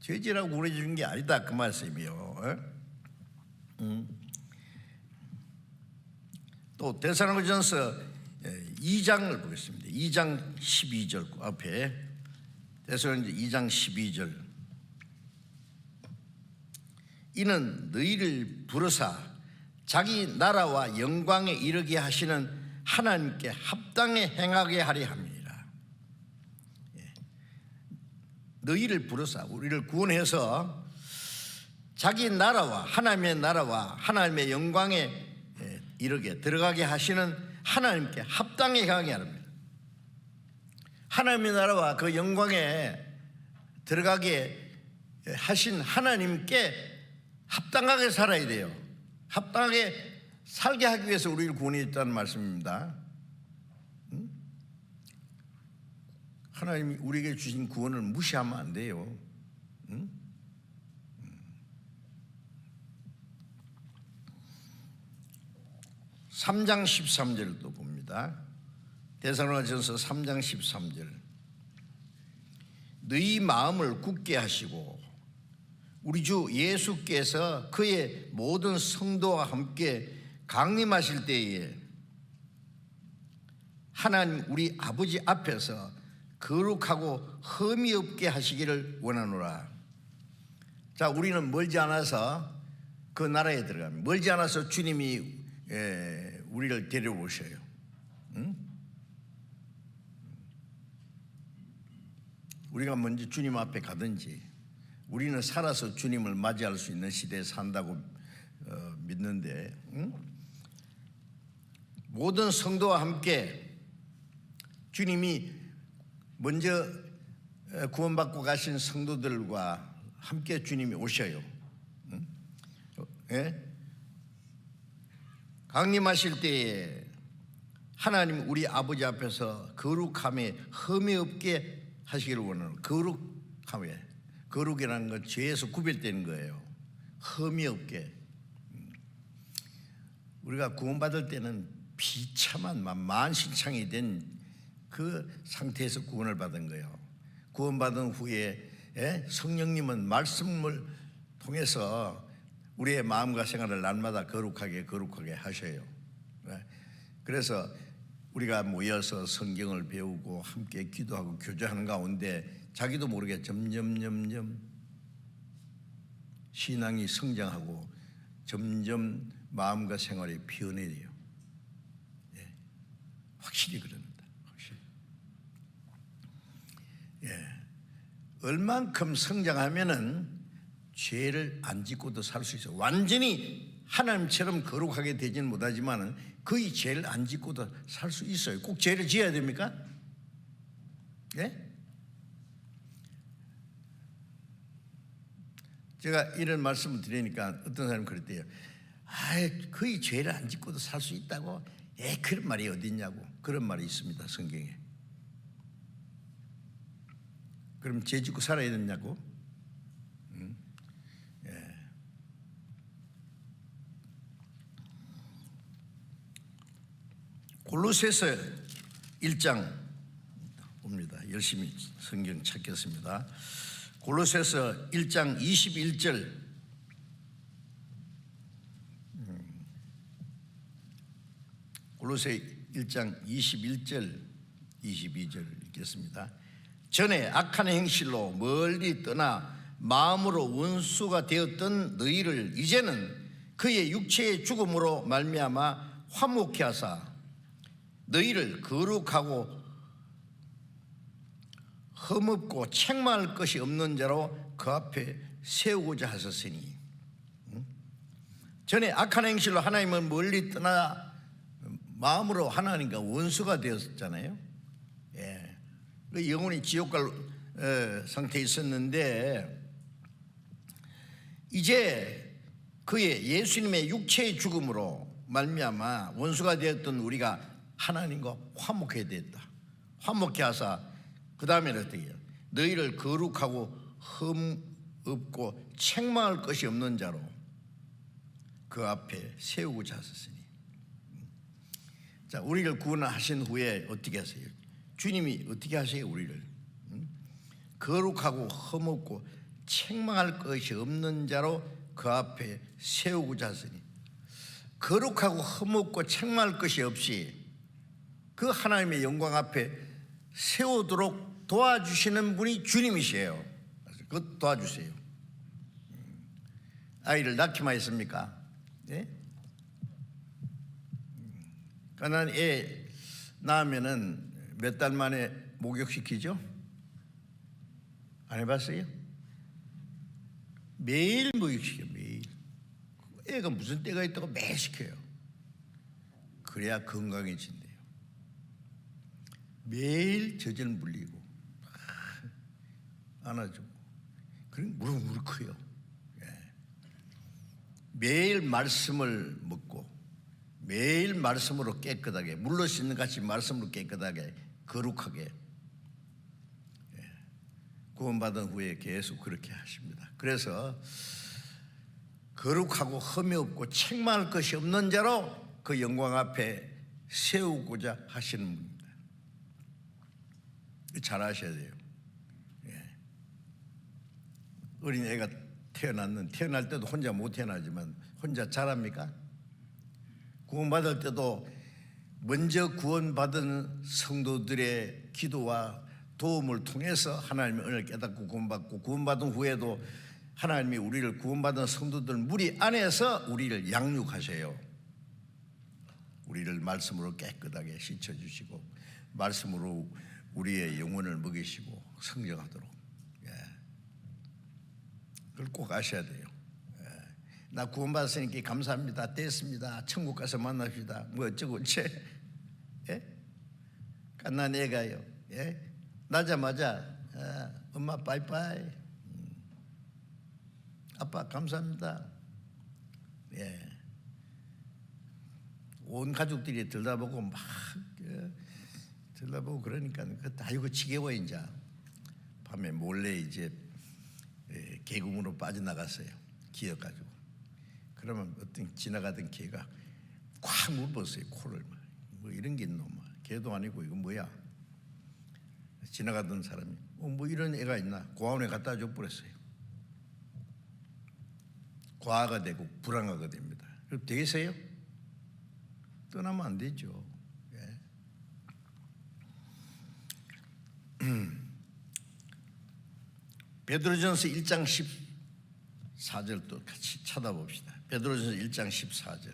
죄지라고 구원해 주는 게 아니다, 그 말씀이요. 또 데살로니가전서 2장을 보겠습니다. 2장 12절 앞에, 데살로니가 2장 12절. 이는 너희를 부르사 자기 나라와 영광에 이르게 하시는 하나님께 합당에 행하게 하려 함이니라. 너희를 부르사, 우리를 구원해서 자기 나라와 하나님의 영광에 이르게 들어가게 하시는 하나님께 합당에 행하게 합니다. 하나님의 나라와 그 영광에 들어가게 하신 하나님께 합당하게 살아야 돼요. 합당하게 살게 하기 위해서 우리를 구원했다는 말씀입니다. 하나님이 우리에게 주신 구원을 무시하면 안 돼요. 3장 13절도 봅니다. 데살로니가전서 3장 13절. 너희 마음을 굳게 하시고 우리 주 예수께서 그의 모든 성도와 함께 강림하실 때에 하나님 우리 아버지 앞에서 거룩하고 흠이 없게 하시기를 원하노라. 자, 우리는 멀지 않아서 그 나라에 들어갑니다. 멀지 않아서 주님이 우리를 데려오셔요. 우리가 먼저 주님 앞에 가든지, 우리는 살아서 주님을 맞이할 수 있는 시대에 산다고 믿는데, 모든 성도와 함께 주님이 먼저 구원받고 가신 성도들과 함께 주님이 오셔요. 강림하실 때에 하나님 우리 아버지 앞에서 거룩함에 흠이 없게 하시기를 원하는, 거룩함에, 거룩이라는 건 죄에서 구별되는 거예요. 흠이 없게. 우리가 구원받을 때는 비참한 만신창이 된 그 상태에서 구원을 받은 거예요. 구원받은 후에 성령님은 말씀을 통해서 우리의 마음과 생활을 날마다 거룩하게 하셔요. 그래서 우리가 모여서 성경을 배우고 함께 기도하고 교제하는 가운데 자기도 모르게 점점 신앙이 성장하고 점점 마음과 생활이 변해요. 확실히 그럽니다. 확실히. 얼만큼 성장하면은 죄를 안 짓고도 살 수 있어요. 완전히 하나님처럼 거룩하게 되지는 못하지만 거의 죄를 안 짓고도 살 수 있어요. 꼭 죄를 지어야 됩니까? 제가 이런 말씀을 드리니까 어떤 사람이 그랬대요. 거의 죄를 안 짓고도 살 수 있다고? 그런 말이 어디 있냐고. 그런 말이 있습니다, 성경에. 그럼 죄 짓고 살아야 되냐고? 골로새서 1장 봅니다. 열심히 성경 찾겠습니다. 골로새서 1장 21절. 골로새 1장 21절 22절 읽겠습니다. 전에 악한 행실로 멀리 떠나 마음으로 원수가 되었던 너희를 이제는 그의 육체의 죽음으로 말미암아 화목케 하사 너희를 거룩하고 흠없고 책망할 것이 없는 자로 그 앞에 세우고자 하셨으니. 전에 악한 행실로 하나님은 멀리 떠나 마음으로 하나님과 원수가 되었잖아요. 예. 영혼이 지옥 갈 상태에 있었는데 이제 그의 예수님의 육체의 죽음으로 말미암아 원수가 되었던 우리가 하나님과 화목해야 됐다. 화목해 하사 그 다음에는 어떻게 해요? 너희를 거룩하고 흠 없고 책망할 것이 없는 자로 그 앞에 세우고자 하셨으니. 자, 우리를 구원하신 후에 어떻게 하세요? 주님이 어떻게 하세요? 우리를 거룩하고 흠없고 책망할 것이 없는 자로 그 앞에 세우고자 하시니. 거룩하고 흠없고 책망할 것이 없이 그 하나님의 영광 앞에 세우도록 도와주시는 분이 주님이시에요. 그것 도와주세요. 아이를 낳기만 했습니까? 예? 가난 애 낳으면은 몇 달 만에 목욕시키죠? 안 해봤어요? 매일 목욕시켜요. 매일. 애가 무슨 때가 있다고 매일 시켜요. 그래야 건강해진대요. 매일 젖을 물리고 안아주고 그럼 무릎 커요. 매일 말씀을 먹고 매일 말씀으로 깨끗하게 물로 씻는 같이 말씀으로 깨끗하게 거룩하게 구원받은 후에 계속 그렇게 하십니다. 그래서 거룩하고 흠이 없고 책망할 것이 없는 자로 그 영광 앞에 세우고자 하시는 분입니다. 잘 아셔야 돼요. 어린애가 태어날 때도 혼자 못 태어나지만 혼자 자랍니까? 구원받을 때도 먼저 구원받은 성도들의 기도와 도움을 통해서 하나님의 은혜를 깨닫고 구원받고, 구원받은 후에도 하나님이 우리를 구원받은 성도들 무리 안에서 우리를 양육하세요. 우리를 말씀으로 깨끗하게 씻어주시고 말씀으로 우리의 영혼을 먹이시고 성장하도록. 그걸 꼭 아셔야 돼요. 나 구원받았으니까 감사합니다. 됐습니다. 천국 가서 만납시다. 뭐 어쩌고 어째. 갓난 애가요. 나자마자 엄마 빠이빠이. 아빠 감사합니다. 온 가족들이 들다보고 막 들다보고 그러니까 다 이거 지겨워. 이제 밤에 몰래 이제 개궁으로 빠져나갔어요. 기어가지고. 그러면 어떤 지나가던 개가 콱 물었어요. 코를. 뭐 이런 게 있노? 개도 아니고 이거 뭐야? 지나가던 사람이 뭐 이런 애가 있나? 고아원에 갖다 줘 버렸어요. 과가 되고 불안하게 됩니다. 그럼 되겠어요? 떠나면 안 되죠. 베드로전서 1장 14절 또 같이 찾아봅시다. 베드로전서 1장 14절.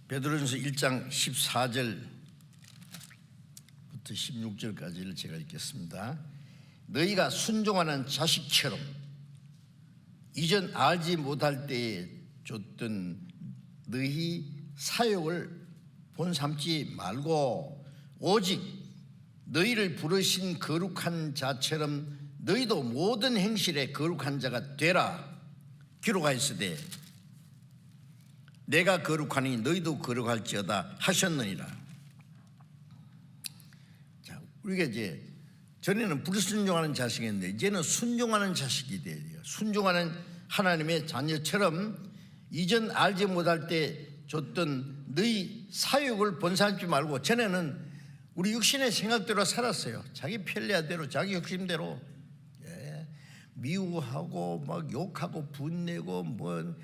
베드로전서 1장 14절부터 16절까지를 제가 읽겠습니다. 너희가 순종하는 자식처럼 이전 알지 못할 때에 줬던 너희 사역을 본삼지 말고 오직 너희를 부르신 거룩한 자처럼 너희도 모든 행실에 거룩한 자가 되라. 기록하였으되 내가 거룩하니 너희도 거룩할지어다 하셨느니라. 자, 우리가 이제 전에는 불순종하는 자식이었는데 이제는 순종하는 자식이 돼야 돼요. 순종하는 하나님의 자녀처럼 이전 알지 못할 때 줬던 너희 사역을 본삼지 말고, 전에는 우리 육신의 생각대로 살았어요. 자기 편리하대로 자기 욕심대로 미워하고 막 욕하고 분내고 뭐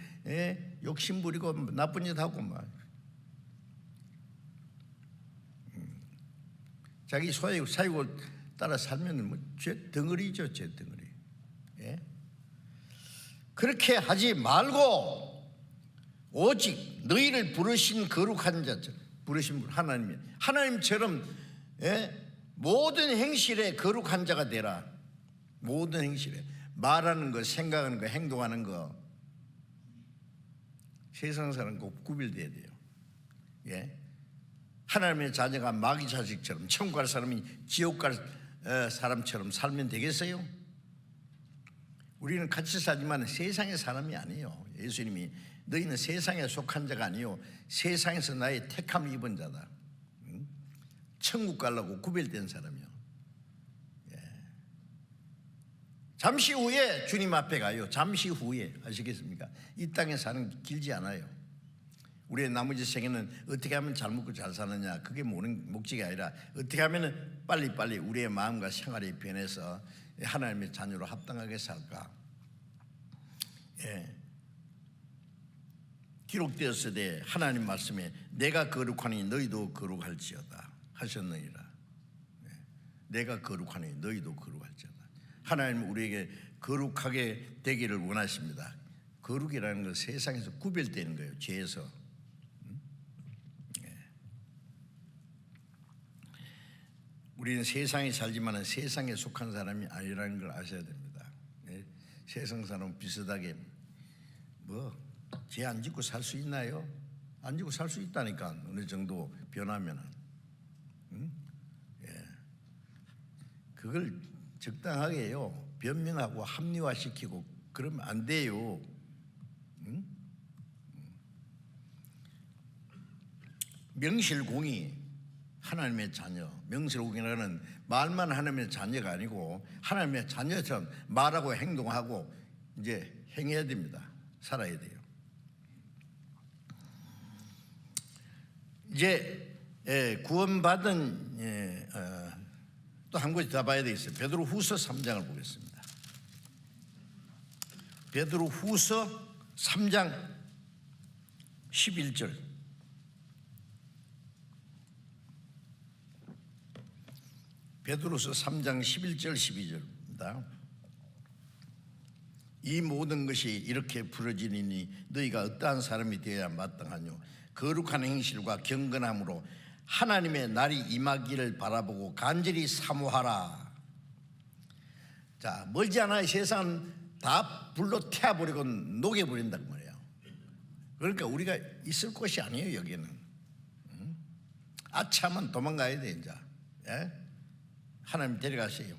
욕심 부리고 나쁜 짓 하고 막 자기 사역을 따라 살면 뭐 죄 덩어리죠. 죄 덩어리. 그렇게 하지 말고 오직 너희를 부르신 거룩한 자처럼 부르신 분 하나님처럼 모든 행실에 거룩한 자가 되라. 모든 행실에 말하는 거, 생각하는 거, 행동하는 거 세상 사람과 구별돼야 돼요. 하나님의 자녀가 마귀 자식처럼 천국 갈 사람이 지옥 갈 사람처럼 살면 되겠어요? 우리는 같이 살지만 세상의 사람이 아니에요. 예수님이 너희는 세상에 속한 자가 아니요 세상에서 나의 택함을 입은 자다. 천국 가려고 구별된 사람이요. 잠시 후에 주님 앞에 가요. 잠시 후에 아시겠습니까? 이 땅에 사는 게 길지 않아요. 우리의 나머지 생애는 어떻게 하면 잘 먹고 잘 사느냐 그게 목적이 아니라 어떻게 하면 빨리빨리 우리의 마음과 생활이 변해서 하나님의 자녀로 합당하게 살까. 기록되었으되 하나님 말씀에 내가 거룩하니 너희도 거룩할지어다 하셨느니라. 내가 거룩하니 너희도 거룩할지어다. 하나님은 우리에게 거룩하게 되기를 원하십니다. 거룩이라는 건 세상에서 구별되는 거예요. 죄에서. 우리는 세상에 살지만 세상에 속한 사람이 아니라는 걸 아셔야 됩니다. 세상 사람은 비슷하게 죄 안 짓고 살 수 있나요? 안 짓고 살 수 있다니까. 어느 정도 변하면은. 그걸 적당하게요. 변명하고 합리화시키고 그러면 안 돼요. 명실공히 하나님의 자녀, 명실공히라는 말만 하나님의 자녀가 아니고 하나님의 자녀처럼 말하고 행동하고 이제 행해야 됩니다. 살아야 돼요. 이제 구원받은 또 한 가지 더 봐야 되겠어요. 베드로후서 3장을 보겠습니다. 베드로후서 3장 11절. 베드로서 3장 11절 12절입니다. 이 모든 것이 이렇게 부러지니 너희가 어떠한 사람이 되어야 마땅하뇨. 거룩한 행실과 경건함으로 하나님의 날이 임하기를 바라보고 간절히 사모하라. 자, 멀지 않아 세상은 다 불로 태워버리고 녹여버린단 말이에요. 그러니까 우리가 있을 곳이 아니에요. 여기는 아차하면 도망가야 돼. 이제 하나님 데려가세요.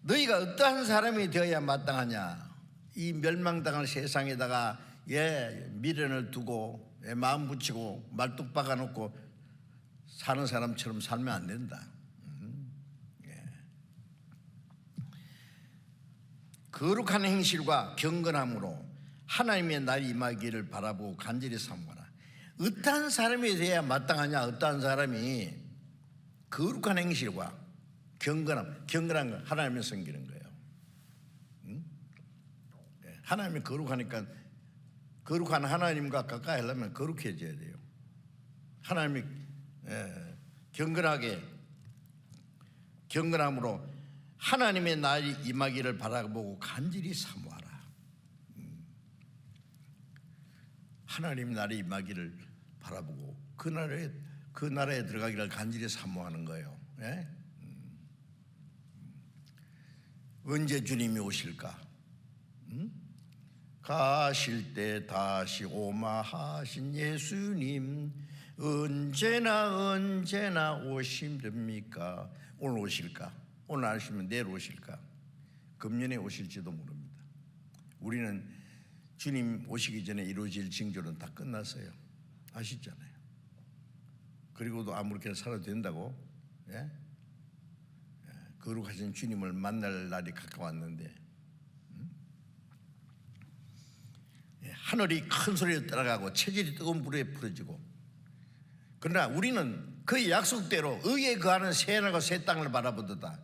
너희가 어떠한 사람이 되어야 마땅하냐. 이 멸망당할 세상에다가 미련을 두고 마음 붙이고 말뚝 박아놓고 사는 사람처럼 살면 안 된다. 거룩한 행실과 경건함으로 하나님의 날이 임하기를 바라보고 간절히 사모하라. 어떠한 사람이 돼야 마땅하냐. 어떠한 사람이 거룩한 행실과 경건한 건 하나님을 섬기는 거예요. 하나님이 거룩하니까 거룩한 하나님과 가까이 하려면 거룩해져야 돼요. 하나님이 경건함으로 하나님의 날이 임하기를 바라보고 간절히 사모하라. 하나님 날이 임하기를 바라보고 그 나라에 들어가기를 간절히 사모하는 거예요. 언제 주님이 오실까? 가실 때 다시 오마 하신 예수님 언제나 오심됩니까? 오늘 오실까? 오늘 안 오시면 내일 오실까? 금년에 오실지도 모릅니다. 우리는 주님 오시기 전에 이루어질 징조는 다 끝났어요. 아시잖아요. 그리고도 아무렇게나 살아도 된다고? 거룩하신 주님을 만날 날이 가까웠는데 하늘이 큰 소리로 따라가고 체질이 뜨거운 불에 부러지고, 그러나 우리는 그 약속대로 의에 거하는 새 하늘과 새 땅을 바라보도다.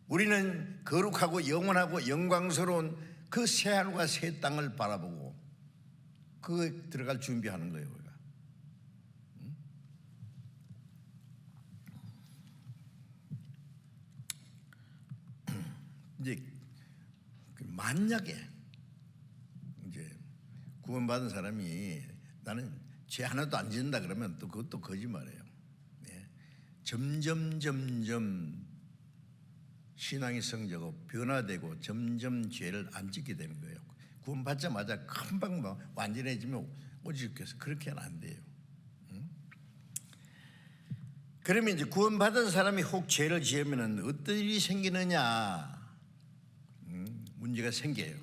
우리는 거룩하고 영원하고 영광스러운 그 새 하늘과 새 땅을 바라보고 그에 들어갈 준비하는 거예요. 우리가. 이제 만약에 이제 구원받은 사람이 나는 죄 하나도 안 짓는다 그러면 또 그것도 거짓말이에요. 예. 점점 신앙이 성장하고 변화되고 점점 죄를 안 짓게 되는 거예요. 구원받자마자 금방 완전해지면 오죽해서 그렇게는 안 돼요. 그러면 이제 구원받은 사람이 혹 죄를 지으면 어떤 일이 생기느냐? 문제가 생겨요.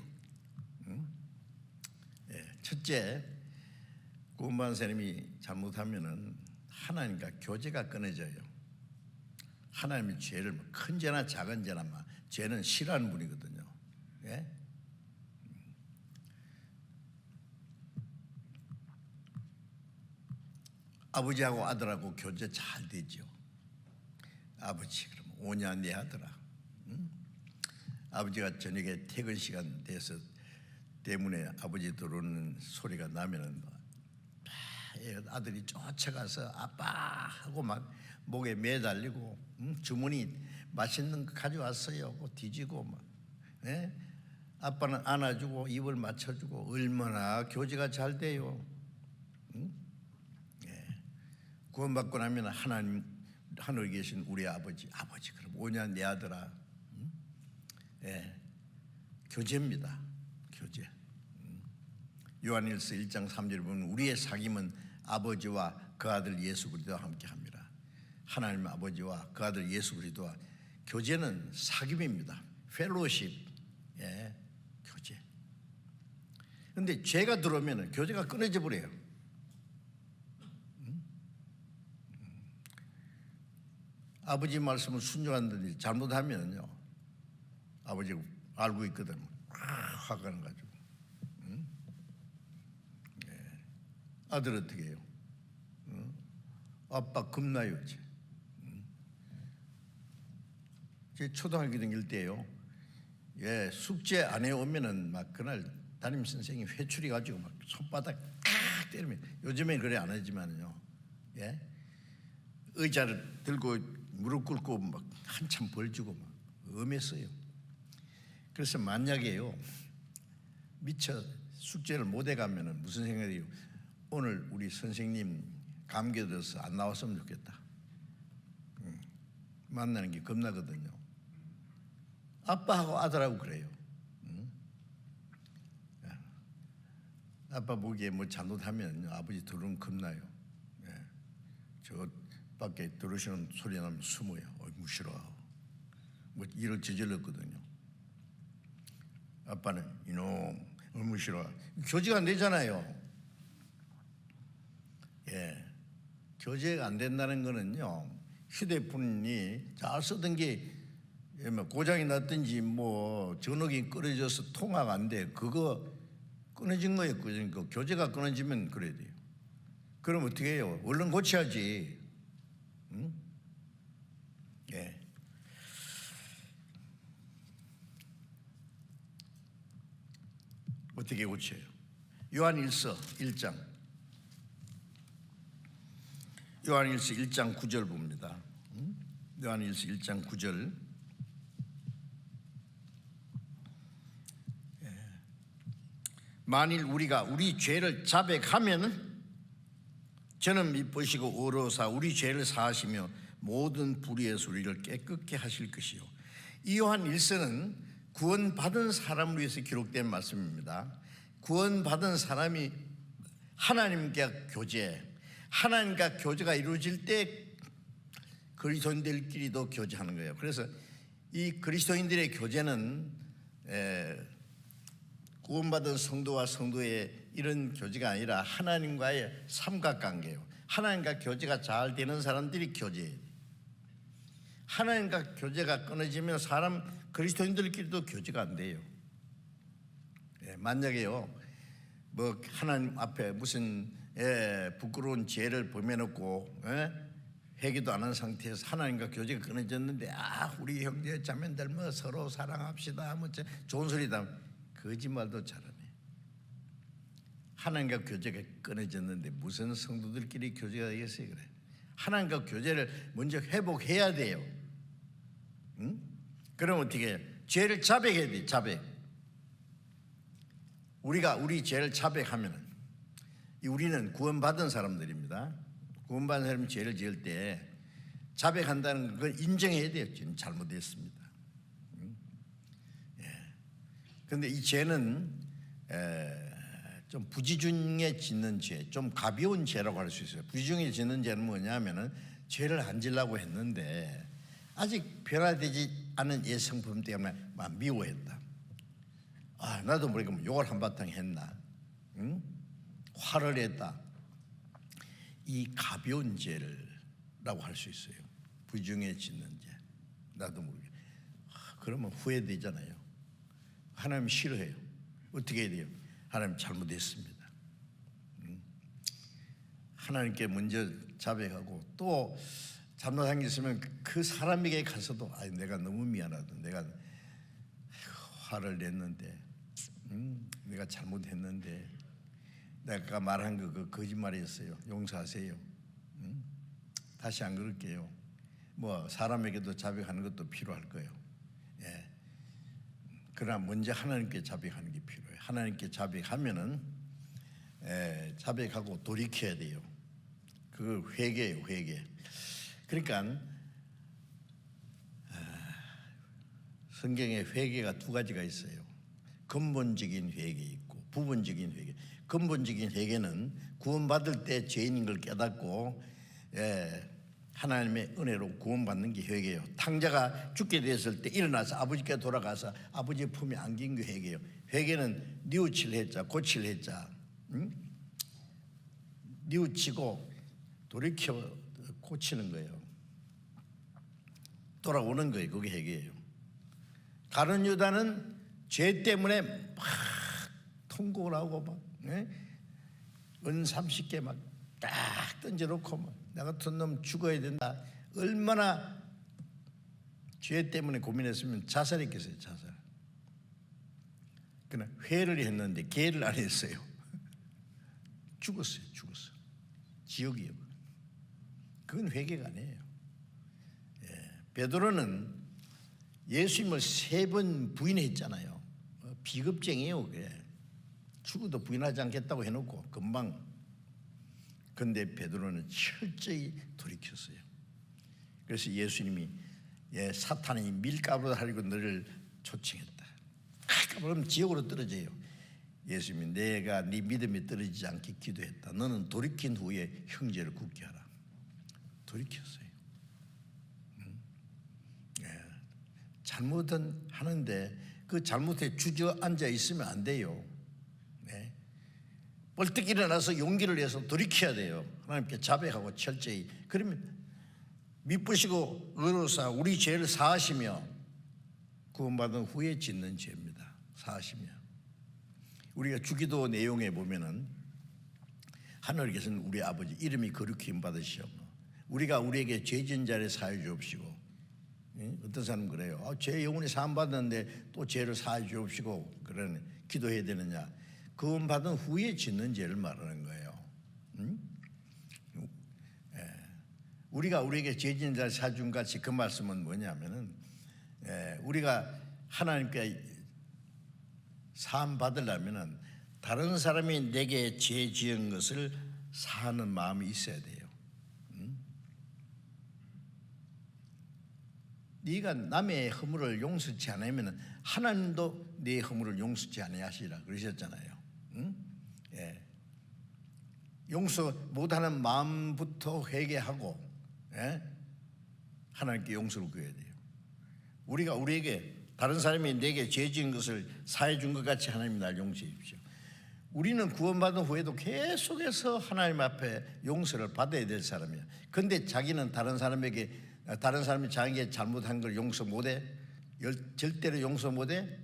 예, 첫째, 구원받은 사람이 잘못하면은 하나님과 교제가 끊어져요. 하나님의 죄를 큰 죄나 작은 죄나 죄는 싫어하는 분이거든요. 예? 아버지하고 아들하고 교제 잘 되죠. 아버지 그럼 오냐 내 아들아. 응? 아버지가 저녁에 퇴근 시간 돼서 때문에 아버지 들어오는 소리가 나면은 아들이 쫓아가서 아빠 하고 막 목에 매달리고 주머니 맛있는 거 가져왔어요 하고 뒤지고 막 예? 아빠는 안아주고 입을 맞춰주고 얼마나 교제가 잘 돼요. 구원받고 나면 하나님 하늘에 계신 우리 아버지 그럼 오냐 내 아들아. 예, 교제입니다. 교제. 요한일서 1장 3절에 보면 우리의 사귐은 아버지와 그 아들 예수 그리스도와 함께합니다. 하나님 아버지와 그 아들 예수 그리스도와 교제는 사귐입니다. 펠로십. 예, 교제. 그런데 죄가 들어오면 교제가 끊어져 버려요. 아버지 말씀을 순종한다든지 잘못하면요, 아버지 알고 있거든. 화가 나가지고. 예. 아들 어떻게 해요? 아빠 겁나요. 제 초등학교 다닐 때요. 예, 숙제 안 해오면은 막 그날 담임 선생님이 회초리 가지고 막 손바닥 때리면, 요즘엔 그래 안 하지만요. 예, 의자를 들고 무릎 꿇고 막 한참 벌주고 막 엄했어요. 그래서 만약에요 미처 숙제를 못 해가면은 무슨 생각이에요? 오늘 우리 선생님 감기 들어서 안 나왔으면 좋겠다. 만나는 게 겁나거든요. 아빠하고 아들하고 그래요. 아빠 보기에 뭐 잘못하면 아버지 들으면 겁나요. 예. 저 밖에 들으시는 소리 나면 숨어요. 무시러. 뭐 일을 저질렀거든요. 아빠는 이놈 무시러. 교제가 안 되잖아요. 예, 교제가 안 된다는 거는요, 휴대폰이 잘 쓰던 게 고장이 났든지 뭐 전원이 끊어져서 통화가 안 돼. 그거 끊어진 거예요. 그러니까 교제가 끊어지면 그래야 돼요. 그럼 어떻게 해요? 얼른 고쳐야지. 응? 예. 어떻게 고쳐요? 요한일서 1장 9절 봅니다. 요한일서 1장 9절. 만일 우리가 우리 죄를 자백하면은 저는 미쁘시고 의로우사 우리 죄를 사하시며 모든 불의의 소리를 깨끗게 하실 것이요. 이 요한 1서는 구원받은 사람을 위해서 기록된 말씀입니다. 구원받은 사람이 하나님과 교제가 이루어질 때 그리스도인들끼리도 교제하는 거예요. 그래서 이 그리스도인들의 교제는 구원받은 성도와 성도의 이런 교제가 아니라 하나님과의 삼각관계예요. 하나님과 교제가 잘 되는 사람들이 교제해요. 하나님과 교제가 끊어지면 그리스도인들끼리도 교제가 안 돼요. 만약에요, 뭐 하나님 앞에 무슨 부끄러운 죄를 범해놓고 회개도 안 한 상태에서 하나님과 교제가 끊어졌는데 우리 형제 자매들 뭐 서로 사랑합시다 뭐 좋은 소리다. 거짓말도 잘하네. 하나님과 교제가 끊어졌는데 무슨 성도들끼리 교제가 되겠어요? 그래. 하나님과 교제를 먼저 회복해야 돼요. 응? 그럼 어떻게 해요? 죄를 자백해야 돼. 자백. 우리 죄를 자백하면은, 우리는 구원받은 사람들입니다. 구원받은 사람이 죄를 지을 때 자백한다는 걸 인정해야 돼요. 지금 잘못했습니다. 그런데 이 죄는 좀 부지중에 짓는 죄, 좀 가벼운 죄라고 할 수 있어요. 부지중에 짓는 죄는 뭐냐면은 죄를 안 지려고 했는데 아직 변화되지 않은 옛 성품 때문에 막 미워했다. 나도 모르게 뭐 욕을 한바탕 했나, 화를 했다. 이 가벼운 죄라고 할 수 있어요. 부지중에 짓는 죄. 나도 모르게. 그러면 후회되잖아요. 하나님 싫어해요. 어떻게 해야 돼요? 하나님 잘못했습니다. 하나님께 먼저 자백하고, 또 잘못한 게 있으면 그 사람에게 가서도 내가 너무 미안하다. 내가 화를 냈는데, 내가 잘못했는데, 내가 말한 거 거짓말이었어요. 용서하세요. 다시 안 그럴게요. 뭐 사람에게도 자백하는 것도 필요할 거예요. 예. 그러나 먼저 하나님께 자백하는 게 필요해요. 하나님께 자백하면은 자백하고 돌이켜야 돼요. 그걸 회개예요, 회개. 그러니까 성경에 회개가 두 가지가 있어요. 근본적인 회개 있고 부분적인 회개. 근본적인 회개는 구원받을 때 죄인인 걸 깨닫고 하나님의 은혜로 구원받는 게 회개예요. 탕자가 죽게 되었을 때 일어나서 아버지께 돌아가서 아버지의 품에 안긴 게 회개예요. 회개는 뉘우칠 해자, 고칠 해자, 뉘우치고 돌이켜 고치는 거예요. 돌아오는 거예요. 그게 회개예요. 가룟 유다는 죄 때문에 막 통곡을 하고 막 은 30개 막 딱 던져놓고 막 나 같은 놈 죽어야 된다. 얼마나 죄 때문에 고민했으면 자살했겠어요. 자살. 그러나 회를 했는데 계를 안 했어요. 죽었어요. 지옥이에요. 그건 회개가 아니에요. 베드로는 예수님을 3번 부인했잖아요. 비겁쟁이에요. 그게. 죽어도 부인하지 않겠다고 해놓고 금방. 그런데 베드로는 철저히 돌이켰어요. 그래서 예수님이 사탄이 밀가루를 하려고 너를 초청했다. 그럼 지옥으로 떨어져요. 예수님이 내가 네 믿음이 떨어지지 않게 기도했다. 너는 돌이킨 후에 형제를 굳게 하라. 돌이켰어요. 잘못은 하는데 그 잘못에 주저앉아 있으면 안 돼요. 벌떡 일어나서 용기를 내서 돌이켜야 돼요. 하나님께 자백하고 철저히. 그러면 미쁘시고 의로사 우리 죄를 사하시며 구원받은 후에 짓는 죄입니다. 사하시며. 우리가 주기도 내용에 보면은 하늘에 계신 우리 아버지 이름이 거룩히 받으시옵고 우리가 우리에게 죄 지은 자를 사하여 주옵시고. 어떤 사람은 그래요. 죄 영원히 사함 받았는데 또 죄를 사하여 주옵시고 그러네. 기도해야 되느냐. 구원받은 후에 짓는 죄를 말하는 거예요. 우리가 우리에게 죄 지은 자를 사준 같이 그 말씀은 뭐냐면은 우리가 하나님께 사함 받으려면은 다른 사람이 내게 죄 지은 것을 사하는 마음이 있어야 돼요. 네가 남의 허물을 용서치 않으면 하나님도 네 허물을 용서치 아니하시리라 그러셨잖아요. 용서 못하는 마음부터 회개하고 하나님께 용서를 구해야 돼요. 우리가 우리에게 다른 사람이 내게 죄 지은 것을 사해 준 것 같이 하나님 날 용서해 주십시오. 우리는 구원받은 후에도 계속해서 하나님 앞에 용서를 받아야 될 사람이야. 그런데 자기는 다른 사람이 자기에게 잘못한 걸 용서 못해? 절대로 용서 못해?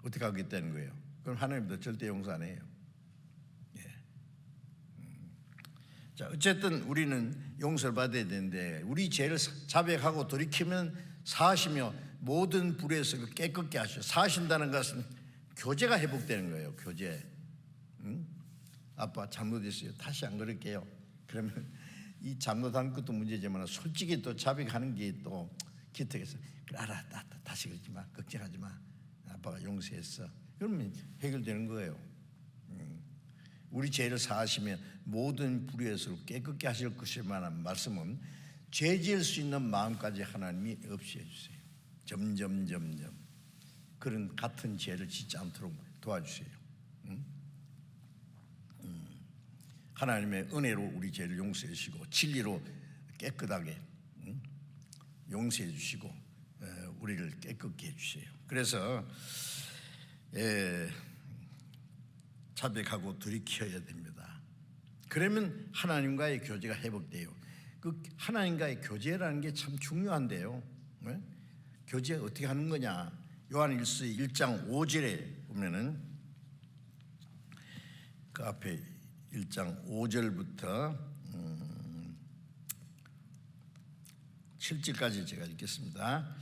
어떻게 하겠다는 거예요? 그럼 하나님도 절대 용서 안 해요. 자, 어쨌든 우리는 용서를 받아야 되는데 우리 죄를 자백하고 돌이키면 사하시며 모든 불에서 깨끗게 하시오. 사하신다는 것은 교제가 회복되는 거예요. 교제. 아빠 잘못했어요. 다시 안 그럴게요. 그러면 이 잘못한 것도 문제지만 솔직히 또 자백하는 게 또 기특해서 그래, 알아, 다시 그러지 마, 걱정하지 마, 아빠가 용서했어. 그러면 해결되는 거예요. 우리 죄를 사하시면 모든 불의에서 깨끗게 하실 것이라는 말씀은 죄 지을 수 있는 마음까지 하나님이 없이 해주세요. 점점 그런 같은 죄를 짓지 않도록 도와주세요. 하나님의 은혜로 우리 죄를 용서해 주시고 진리로 깨끗하게 용서해 주시고 우리를 깨끗게 해주세요. 그래서 자백하고 돌이켜야 됩니다. 그러면 하나님과의 교제가 회복돼요. 그 하나님과의 교제라는 게 참 중요한데요. 교제 어떻게 하는 거냐? 요한일서 1장 5절에 보면은 그 앞에 1장 5절부터 7절까지 제가 읽겠습니다.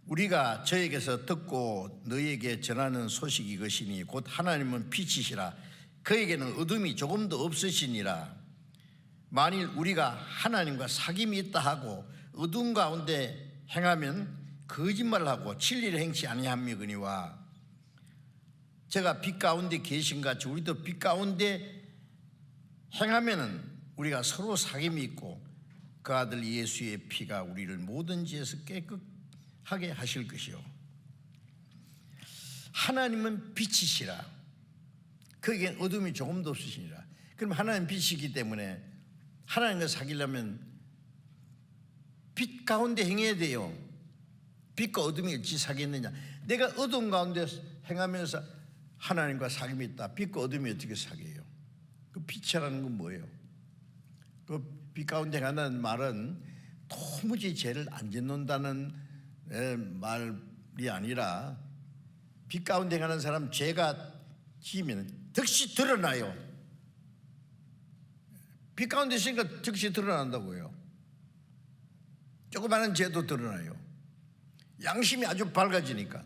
우리가 저에게서 듣고 너희에게 전하는 소식이 이것이니 곧 하나님은 빛이시라 그에게는 어둠이 조금도 없으시니라. 만일 우리가 하나님과 사귐이 있다 하고 어둠 가운데 행하면 거짓말하고 진리를 행치 아니함이거니와 제가 빛 가운데 계신 같이 우리도 빛 가운데 행하면은 우리가 서로 사귐이 있고 그 아들 예수의 피가 우리를 모든 죄에서 깨끗하게 하실 것이요 하나님은 빛이시라 그에겐 어둠이 조금도 없으시니라. 그럼 하나님 빛이기 때문에 하나님과 사귀려면 빛 가운데 행해야 돼요. 빛과 어둠이 어찌 사귀느냐? 내가 어둠 가운데 행하면서 하나님과 사귐이 있다. 빛과 어둠이 어떻게 사귀어요? 그 빛이라는 건 뭐예요? 그 빛 가운데 행한다는 말은 도무지 죄를 안 짓는다는 말이 아니라 빛 가운데 행하는 사람 죄가 지으면 득시 드러나요. 빛 가운데 있으니까 득시 드러난다고요. 조그마한 죄도 드러나요. 양심이 아주 밝아지니까.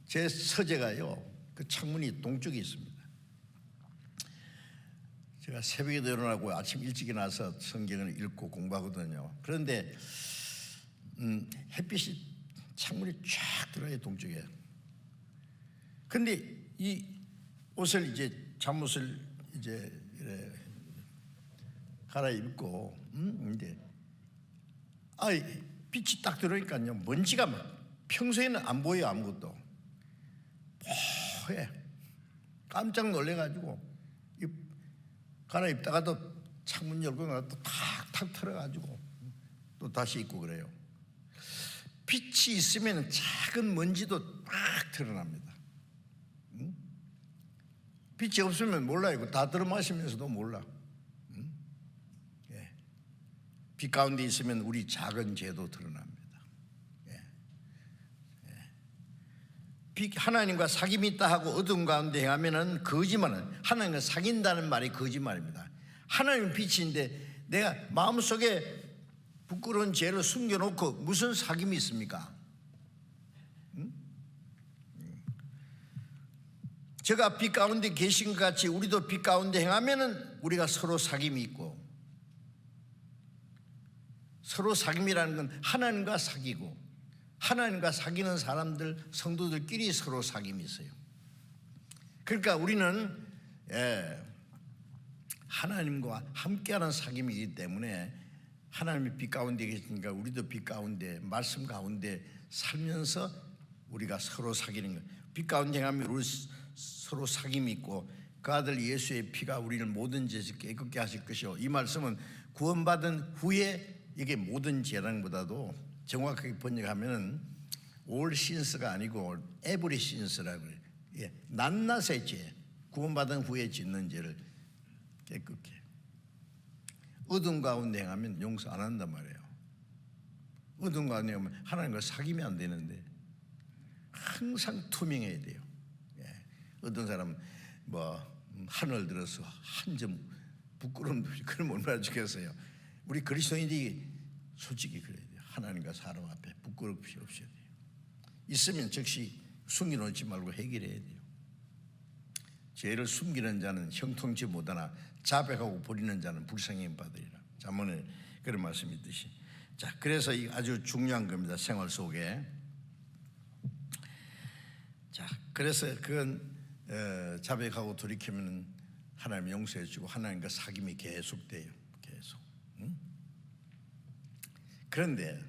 제 서재가요, 그 창문이 동쪽에 있습니다. 제가 새벽에 일어나고 아침 일찍 일어나서 성경을 읽고 공부하거든요. 그런데 햇빛이 창문이 쫙 들어요, 동쪽에. 근데 이 옷을 이제 잠옷을 이제 이래 갈아입고 이제 빛이 딱 들어오니까요 먼지가 막 평소에는 안 보여요. 아무것도 뽀해. 깜짝 놀래가지고 갈아입다가도 창문 열고 나서 또 탁탁 털어가지고 또 다시 입고 그래요. 빛이 있으면 작은 먼지도 딱 드러납니다. 빛이 없으면 몰라요. 다 들어마시면서도 몰라. 빛 가운데 있으면 우리 작은 죄도 드러납니다. 하나님과 사귐이 있다 하고 어둠 가운데 행하면은 거짓말은 하나님과 사귄다는 말이 거짓말입니다. 하나님은 빛인데 내가 마음속에 부끄러운 죄를 숨겨놓고 무슨 사귐이 있습니까? 제가 빛 가운데 계신 것 같이 우리도 빛 가운데 행하면은 우리가 서로 사귐이 있고 서로 사귐이라는 건 하나님과 사귀고 하나님과 사귀는 사람들 성도들끼리 서로 사귐이 있어요. 그러니까 우리는 하나님과 함께하는 사귐이기 때문에 하나님이 빛 가운데 계시니까 우리도 빛 가운데 말씀 가운데 살면서 우리가 서로 사귀는 거예요. 빛 가운데 행하면 우리 서로 사귐이 있고 그 아들 예수의 피가 우리를 모든 죄에서 깨끗게 하실 것이요. 이 말씀은 구원받은 후에 이게 모든 죄라는 보다도 정확하게 번역하면은 all sins가 아니고 every sins라고 그래요. 낱낱의 죄, 구원받은 후에 짓는 죄를 깨끗게. 어둠 가운데 행하면 용서 안 한단 말이에요. 어둠 가운데 하면 하나님과 사귀면 안 되는데 항상 투명해야 돼요. 어떤 사람은 하늘 들어서 한 점 부끄러움 그럼 얼마나 좋겠어요. 우리 그리스도인들이 솔직히 그래야 돼요. 하나님과 사람 앞에 부끄러움이 없어야 돼요. 있으면 즉시 숨겨놓지 말고 해결해야 돼요. 죄를 숨기는 자는 형통치 못하나 자백하고 버리는 자는 불쌍히 받으리라. 잠언에 그런 말씀이 있듯이. 자, 그래서 이 아주 중요한 겁니다. 생활 속에 자, 그래서 그건 자백하고 돌이키면 하나님 용서해 주고 하나님과 사귐이 계속돼요. 계속. 응? 그런데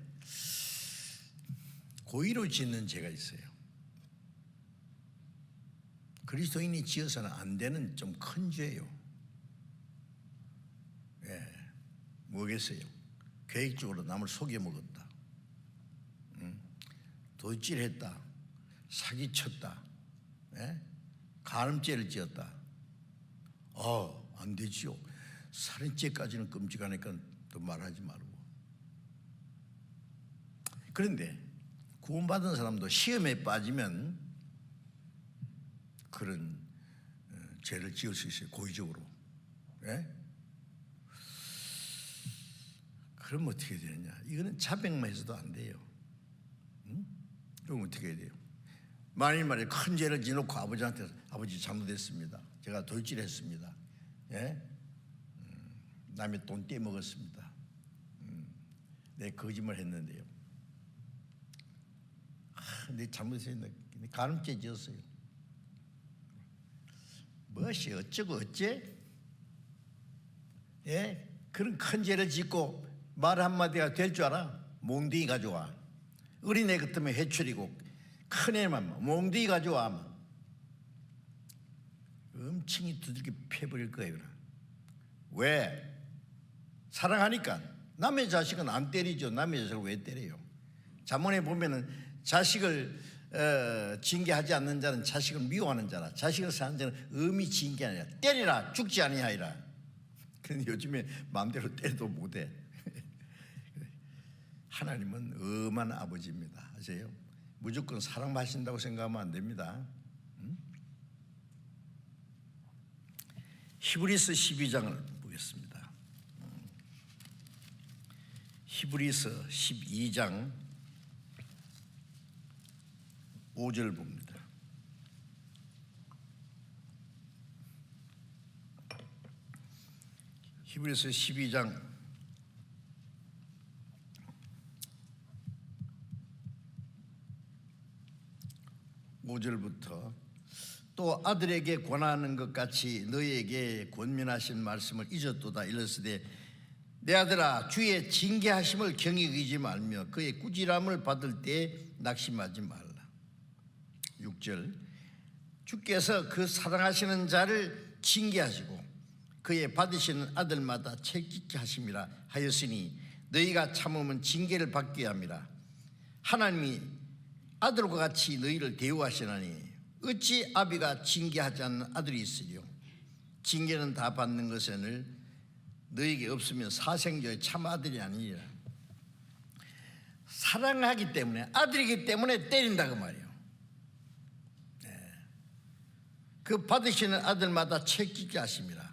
고의로 짓는 죄가 있어요. 그리스도인이 지어서는 안 되는 좀 큰 죄예요. 예, 뭐겠어요? 계획적으로 남을 속여 먹었다. 도둑질했다. 사기쳤다. 예? 간음죄를 지었다. 안 되지요. 살인죄까지는 끔찍하니까 또 말하지 말고. 그런데 구원받은 사람도 시험에 빠지면 그런 죄를 지을 수 있어요. 고의적으로. 예? 그럼 어떻게 되느냐? 이거는 자백만 해서도 안 돼요. 그럼 어떻게 해야 돼요? 만일 말이에요, 큰 죄를 지놓고 아버지한테 아버지 잘못했습니다. 제가 도둑질했습니다. 예? 남의 돈 떼먹었습니다. 내 거짓말 했는데요. 내 잘못했는데 간음죄 지었어요. 무엇이 어쩌고 어째? 예? 그런 큰 죄를 짓고 말 한마디가 될 줄 알아? 몽둥이 가져와. 어린애 같으면 해출이고 큰 애만 몽둥이 가져와. 엄청이 두들겨 패버릴 거예요. 왜? 사랑하니까. 남의 자식은 안 때리죠. 남의 자식을 왜 때려요? 잠언에 보면은 자식을 징계하지 않는 자는 자식을 미워하는 자라. 자식을 사는 자는 음이 징계하느냐. 때리라 죽지 아니하리라. 그런데 요즘에 마음대로 때려도 못해. 하나님은 엄한 아버지입니다. 아세요? 무조건 사랑하신다고 생각하면 안 됩니다. 히브리서 12장을 보겠습니다. 히브리서 12장 5절 봅니다. 히브리서 12장 5절부터 또 아들에게 권하는 것 같이 너희에게 권면하신 말씀을 잊었도다. 이르시되 내 아들아 주의 징계하심을 경히 여기지 말며 그의 꾸지람을 받을 때 낙심하지 말라. 6절 주께서 그 사랑하시는 자를 징계하시고 그의 받으시는 아들마다 책짓게 하심이라 하였으니 너희가 참으면 징계를 받게 함이라. 하나님이 아들과 같이 너희를 대우하시나니 어찌 아비가 징계하지 않는 아들이 있으리요. 징계는 다 받는 것은 너희에게 없으면 사생자의 참 아들이 아니니라. 사랑하기 때문에 아들이기 때문에 때린다 그 말이에요. 네. 그 받으시는 아들마다 책짓게 하심이라.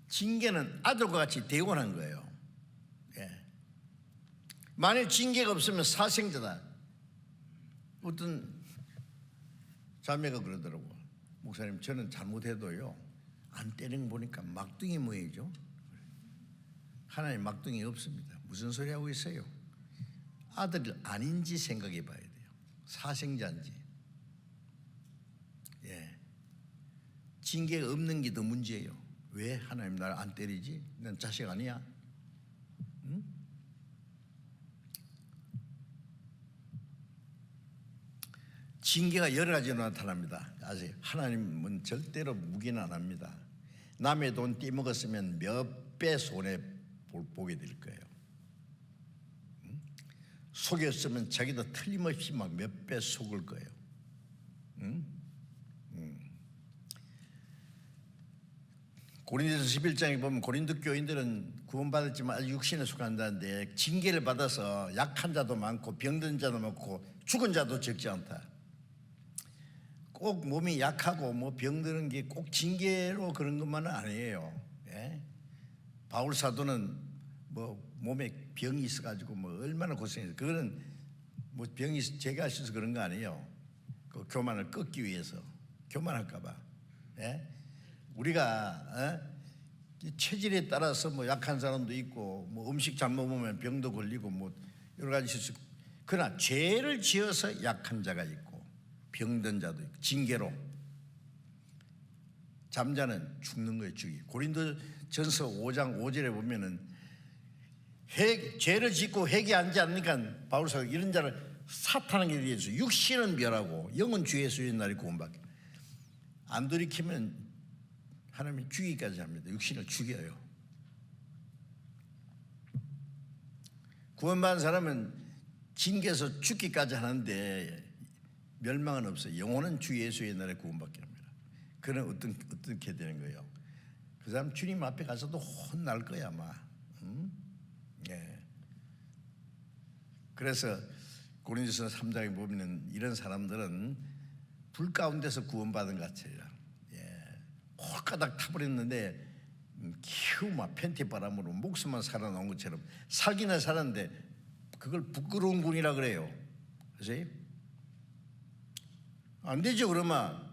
징계는 아들과 같이 대우하는 거예요. 만일 징계가 없으면 사생자다. 어떤 자매가 그러더라고. 목사님 저는 잘못해도요 안 때리는 거 보니까 막둥이 모양이죠. 하나님 막둥이 없습니다. 무슨 소리 하고 있어요? 아들 아닌지 생각해 봐야 돼요. 사생자인지. 예. 징계가 없는 게 더 문제예요. 왜 하나님 나를 안 때리지? 난 자식 아니야? 응? 징계가 여러 가지로 나타납니다. 아세요? 하나님은 절대로 묵인 안 합니다. 남의 돈 떼먹었으면 몇 배 손해 보게 될 거예요. 속였으면 자기도 틀림없이 막 몇 배 속을 거예요. 고린도서 11장에 보면 고린도 교인들은 구원받았지만 아직 육신에 속한다는데 징계를 받아서 약한 자도 많고 병든 자도 많고 죽은 자도 적지 않다. 꼭 몸이 약하고 뭐 병드는 게 꼭 징계로 그런 것만은 아니에요. 예? 바울 사도는 뭐 몸에 병이 있어가지고 뭐 얼마나 고생했어요. 그거는 뭐 병이 제가 있어서 그런 거 아니에요. 그 교만을 꺾기 위해서 교만할까봐. 예? 우리가 체질에 따라서 뭐 약한 사람도 있고 뭐 음식 잘못 먹으면 병도 걸리고 뭐 여러 가지 있을 수 있고, 그러나 죄를 지어서 약한 자가 있고 병든 자도 있고 징계로 잠자는 죽는 거예요. 죽이. 고린도전서 5장 5절에 보면은 죄를 짓고 회개하지 않으니까 바울사가 이런 자를 사탄에게 의해서 육신은 멸하고 영은 주 예수의 날이 구원받게 안 돌이키면 하나님이 죽이기까지 합니다. 육신을 죽여요. 구원받은 사람은 징계에서 죽기까지 하는데 멸망은 없어요. 영혼은 주 예수의 날에 구원받게 합니다. 그는 어떻게 되는 거예요? 그 사람 주님 앞에 가서도 혼날 거야 아마. 예. 그래서 고린도서 3장에 보면 이런 사람들은 불 가운데서 구원받은 것 같아요. 예. 홀가닥 타버렸는데 겨우 막 팬티바람으로 목숨만 살아나온 것처럼 살기는 살았는데 그걸 부끄러운 군이라 그래요. 그렇지? 안 되죠. 그러면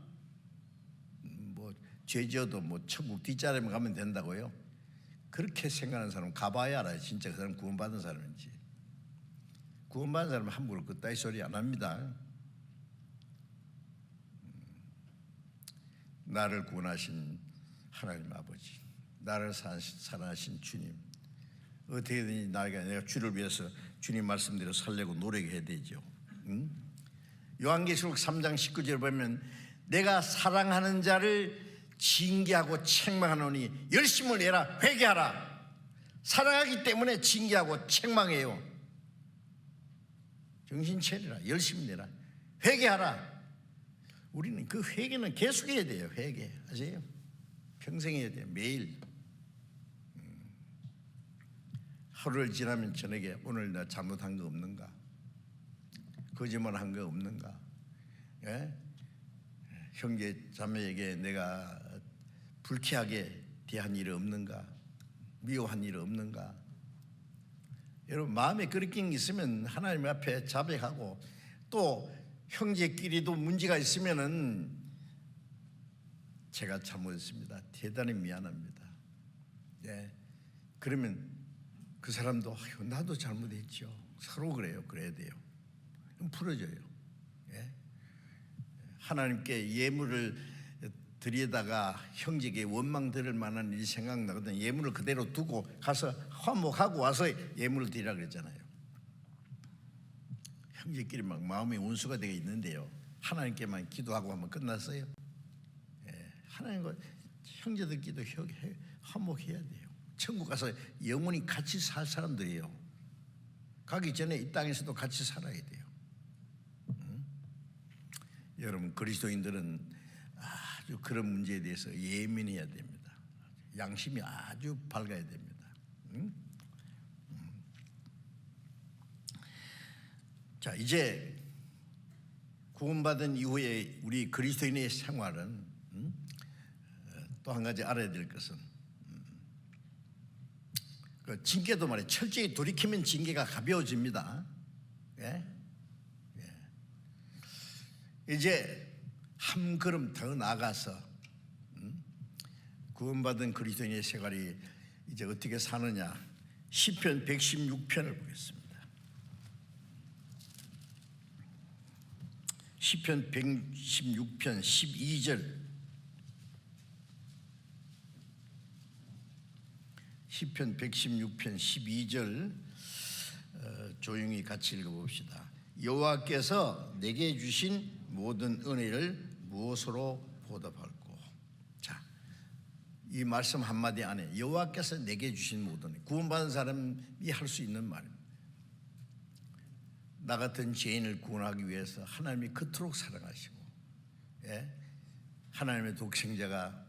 뭐 죄 지어도 뭐 천국 뒷자리에 가면 된다고요? 그렇게 생각하는 사람은 가봐야 알아요. 진짜 그 사람 구원받은 사람인지. 구원받은 사람은 함부로 그따위 소리 안 합니다. 나를 구원하신 하나님 아버지, 나를 사랑하신 주님, 어떻게든지 내가 주를 위해서 주님 말씀대로 살려고 노력해야 되죠. 요한계시록 3장 19절 보면 내가 사랑하는 자를 징계하고 책망하노니 열심을 내라, 회개하라. 사랑하기 때문에 징계하고 책망해요. 정신 차리라, 열심히 내라, 회개하라. 우리는 그 회개는 계속해야 돼요. 회개 아세요? 평생 해야 돼요. 매일. 하루를 지나면 저녁에 오늘 나 잘못한 거 없는가? 거짓말한 거 없는가? 예? 형제 자매에게 내가 불쾌하게 대한 일이 없는가? 미워한 일이 없는가? 여러분 마음에 그렇게 있으면 하나님 앞에 자백하고, 또 형제끼리도 문제가 있으면은 제가 잘못했습니다, 대단히 미안합니다. 예. 그러면 그 사람도 나도 잘못했죠. 서로 그래요. 그래야 돼요. 그럼 풀어져요. 예. 하나님께 예물을 드리다가 형제에게 원망 들을 만한 일이 생각나거든. 예물을 그대로 두고 가서 화목하고 와서 예물을 드리라 그랬잖아요. 형제끼리 막 마음의 원수가 되어 있는데요, 하나님께만 기도하고 하면 끝났어요. 예. 하나님과 형제들끼리도 화목해야 돼요. 천국 가서 영원히 같이 살 사람들이에요. 가기 전에 이 땅에서도 같이 살아야 돼요. 여러분 그리스도인들은 아주 그런 문제에 대해서 예민해야 됩니다. 양심이 아주 밝아야 됩니다. 자, 이제 구원받은 이후에 우리 그리스도인의 생활은 또 한 가지 알아야 될 것은, 그 징계도 말이에요. 철저히 돌이키면 징계가 가벼워집니다. 예? 예. 이제 한 걸음 더 나아가서 구원받은 그리스도인의 생활이 이제 어떻게 사느냐, 시편 116편을 보겠습니다. 시편 116편 12절. 시편 116편 12절 조용히 같이 읽어봅시다. 여호와께서 내게 주신 모든 은혜를 무엇으로 보답할꼬. 자, 이 말씀 한마디 안에 여호와께서 내게 주신 모든, 구원받은 사람이 할 수 있는 말입니다. 나 같은 죄인을 구원하기 위해서 하나님이 그토록 사랑하시고, 예? 하나님의 독생자가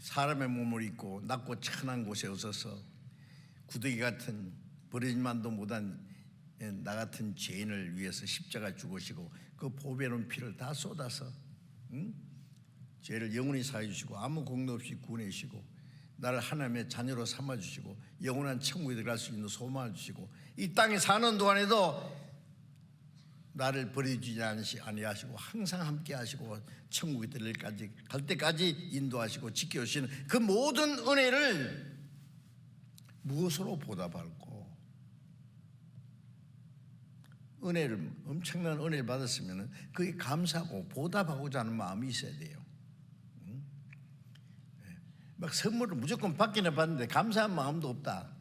사람의 몸을 입고 낮고 천한 곳에 오셔서 구더기 같은 버리지만도 못한 나 같은 죄인을 위해서 십자가 죽으시고 그 보배로운 피를 다 쏟아서 죄를 영원히 사해 주시고 아무 공도 없이 구원해 주시고 나를 하나님의 자녀로 삼아 주시고 영원한 천국에 들어갈 수 있는 소망을 주시고 이 땅에 사는 동안에도 나를 버려주지 아니하시고 항상 함께 하시고 천국에 갈 때까지 인도하시고 지켜주시는 그 모든 은혜를 무엇으로 보답할꼬? 은혜를 엄청난 은혜를 받았으면 그게 감사하고 보답하고자 하는 마음이 있어야 돼요. 막 선물을 무조건 받기는 받는데 감사한 마음도 없다.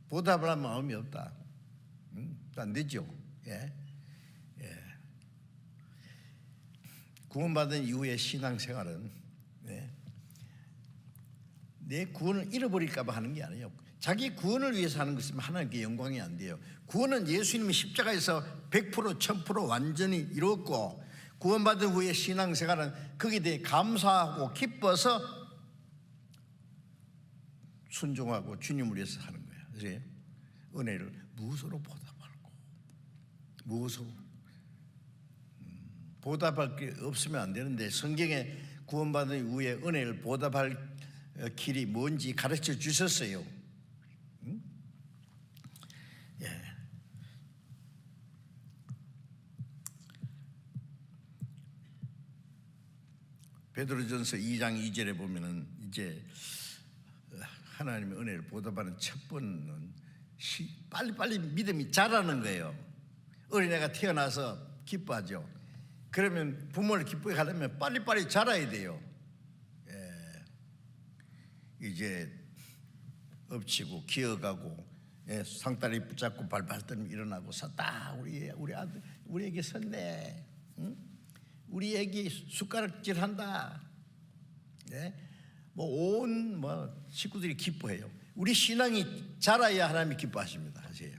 보답을 한 마음이 없다. 안 되죠. 예. 예. 구원받은 이후의 신앙생활은 내 구원을 잃어버릴까 봐 하는 게 아니에요. 자기 구원을 위해서 하는 것이면 하나님께 영광이 안 돼요. 구원은 예수님이 십자가에서 100% 1000% 완전히 이루었고, 구원받은 후의 신앙생활은 거기에 대해 감사하고 기뻐서 순종하고 주님을 위해서 하는 거예요. 그래서 은혜를 무엇으로 보답하고, 무엇으로 보답할 게 없으면 안 되는데, 성경에 구원받은 이후에 은혜를 보답할 길이 뭔지 가르쳐 주셨어요. 예. 베드로전서 2장 2절에 보면은 이제 하나님의 은혜를 보답하는 첫 번은 빨리빨리 믿음이 자라는 거예요. 어린애가 태어나서 기뻐하죠. 그러면 부모를 기쁘게 하려면 빨리빨리 자라야 돼요. 이제 엎치고 기어가고 상다리 붙잡고 발발 떨면 일어나고 섰다. 우리 아들 우리 애기 섰네. 응? 우리 애기 숟가락질한다. 온 식구들이 기뻐해요. 우리 신앙이 자라야 하나님이 기뻐하십니다. 하세요.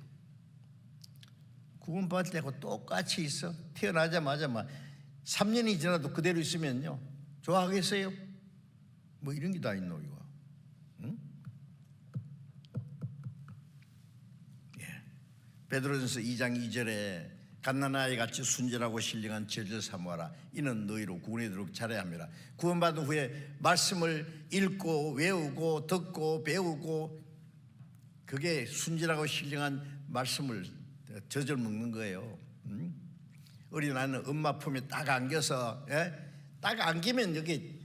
구원받을 때하고 똑같이 있어. 태어나자마자 3년이 지나도 그대로 있으면요 좋아하겠어요? 뭐 이런 게 다 있노 이거. 응? 예. 베드로전서 2장 2절에 갓난아이 같이 순전하고 신령한 저를 사모하라. 이는 너희로 구원에 이르도록 잘해야 합니다. 구원받은 후에 말씀을 읽고 외우고 듣고 배우고, 그게 순전하고 신령한 말씀을 젖을 먹는 거예요. 어린아이는 엄마 품에 딱 안겨서 딱 안기면 여기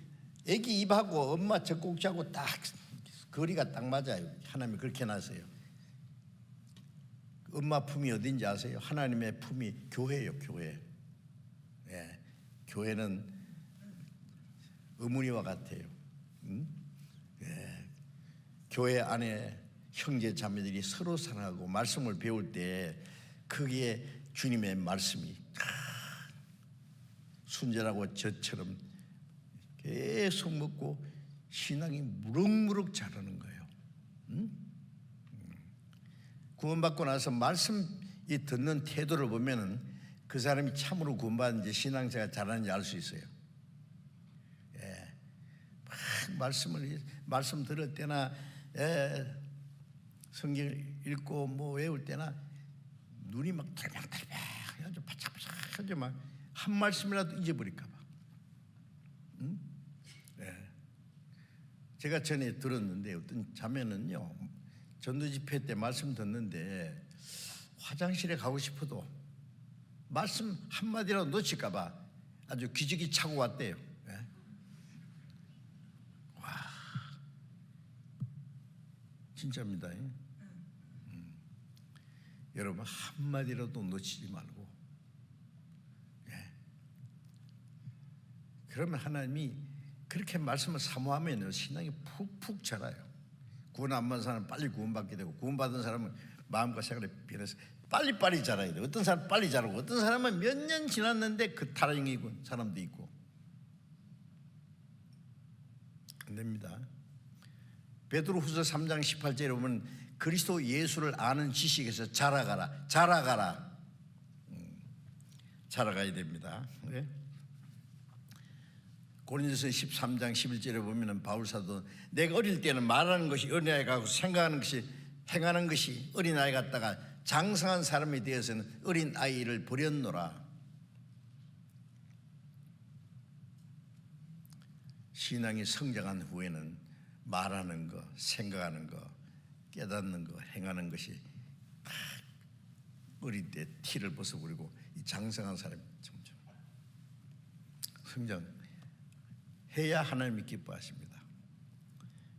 애기 입하고 엄마 젖꼭지하고 딱 거리가 딱 맞아요. 하나님이 그렇게 놨어요. 엄마 품이 어딘지 아세요? 하나님의 품이 교회예요. 교회. 교회는 어머니와 같아요. 교회 안에 형제 자매들이 서로 사랑하고 말씀을 배울 때 거기에 주님의 말씀이 순전하고 젖처럼 계속 먹고 신앙이 무럭무럭 자라는 거예요. 구원받고 나서 말씀이 듣는 태도를 보면은 그 사람이 참으로 구원받은지 신앙생활 잘하는지 알 수 있어요. 막 말씀 들을 때나 성경 읽고 외울 때나 눈이 막 달짝달짝 해가지고 바짝바짝하게 막 한 말씀이라도 잊어버릴까 봐. 제가 전에 들었는데 어떤 자매는요, 전도 집회 때 말씀 듣는데 화장실에 가고 싶어도 말씀 한마디라도 놓칠까 봐 아주 기저귀 차고 왔대요. 와, 진짜입니다. 여러분 한마디라도 놓치지 말고, 그러면 하나님이 그렇게 말씀을 사모하면 신앙이 푹푹 자라요. 구원 안 받은 사람은 빨리 구원받게 되고, 구원받은 사람은 마음과 생각을 변해서 빨리빨리 자라야 돼요. 어떤 사람은 빨리 자라고, 어떤 사람은 몇 년 지났는데 그 타락이고 사람도 있고. 안 됩니다. 베드로후서 3장 18절에 보면 그리스도 예수를 아는 지식에서 자라가라. 자라가야 됩니다. 네? 고린도서 13장 11절에 보면은 바울 사도 내가 어릴 때는 말하는 것이 어린아이 같고 생각하는 것이 행하는 것이 어린아이 같다가 장성한 사람이 되어서는 어린아이를 버렸노라. 신앙이 성장한 후에는 말하는 거, 생각하는 거, 깨닫는 거, 행하는 것이 어릴 때 티를 벗어버리고 이 장성한 사람이 점점 성장해야 하나님이 기뻐하십니다.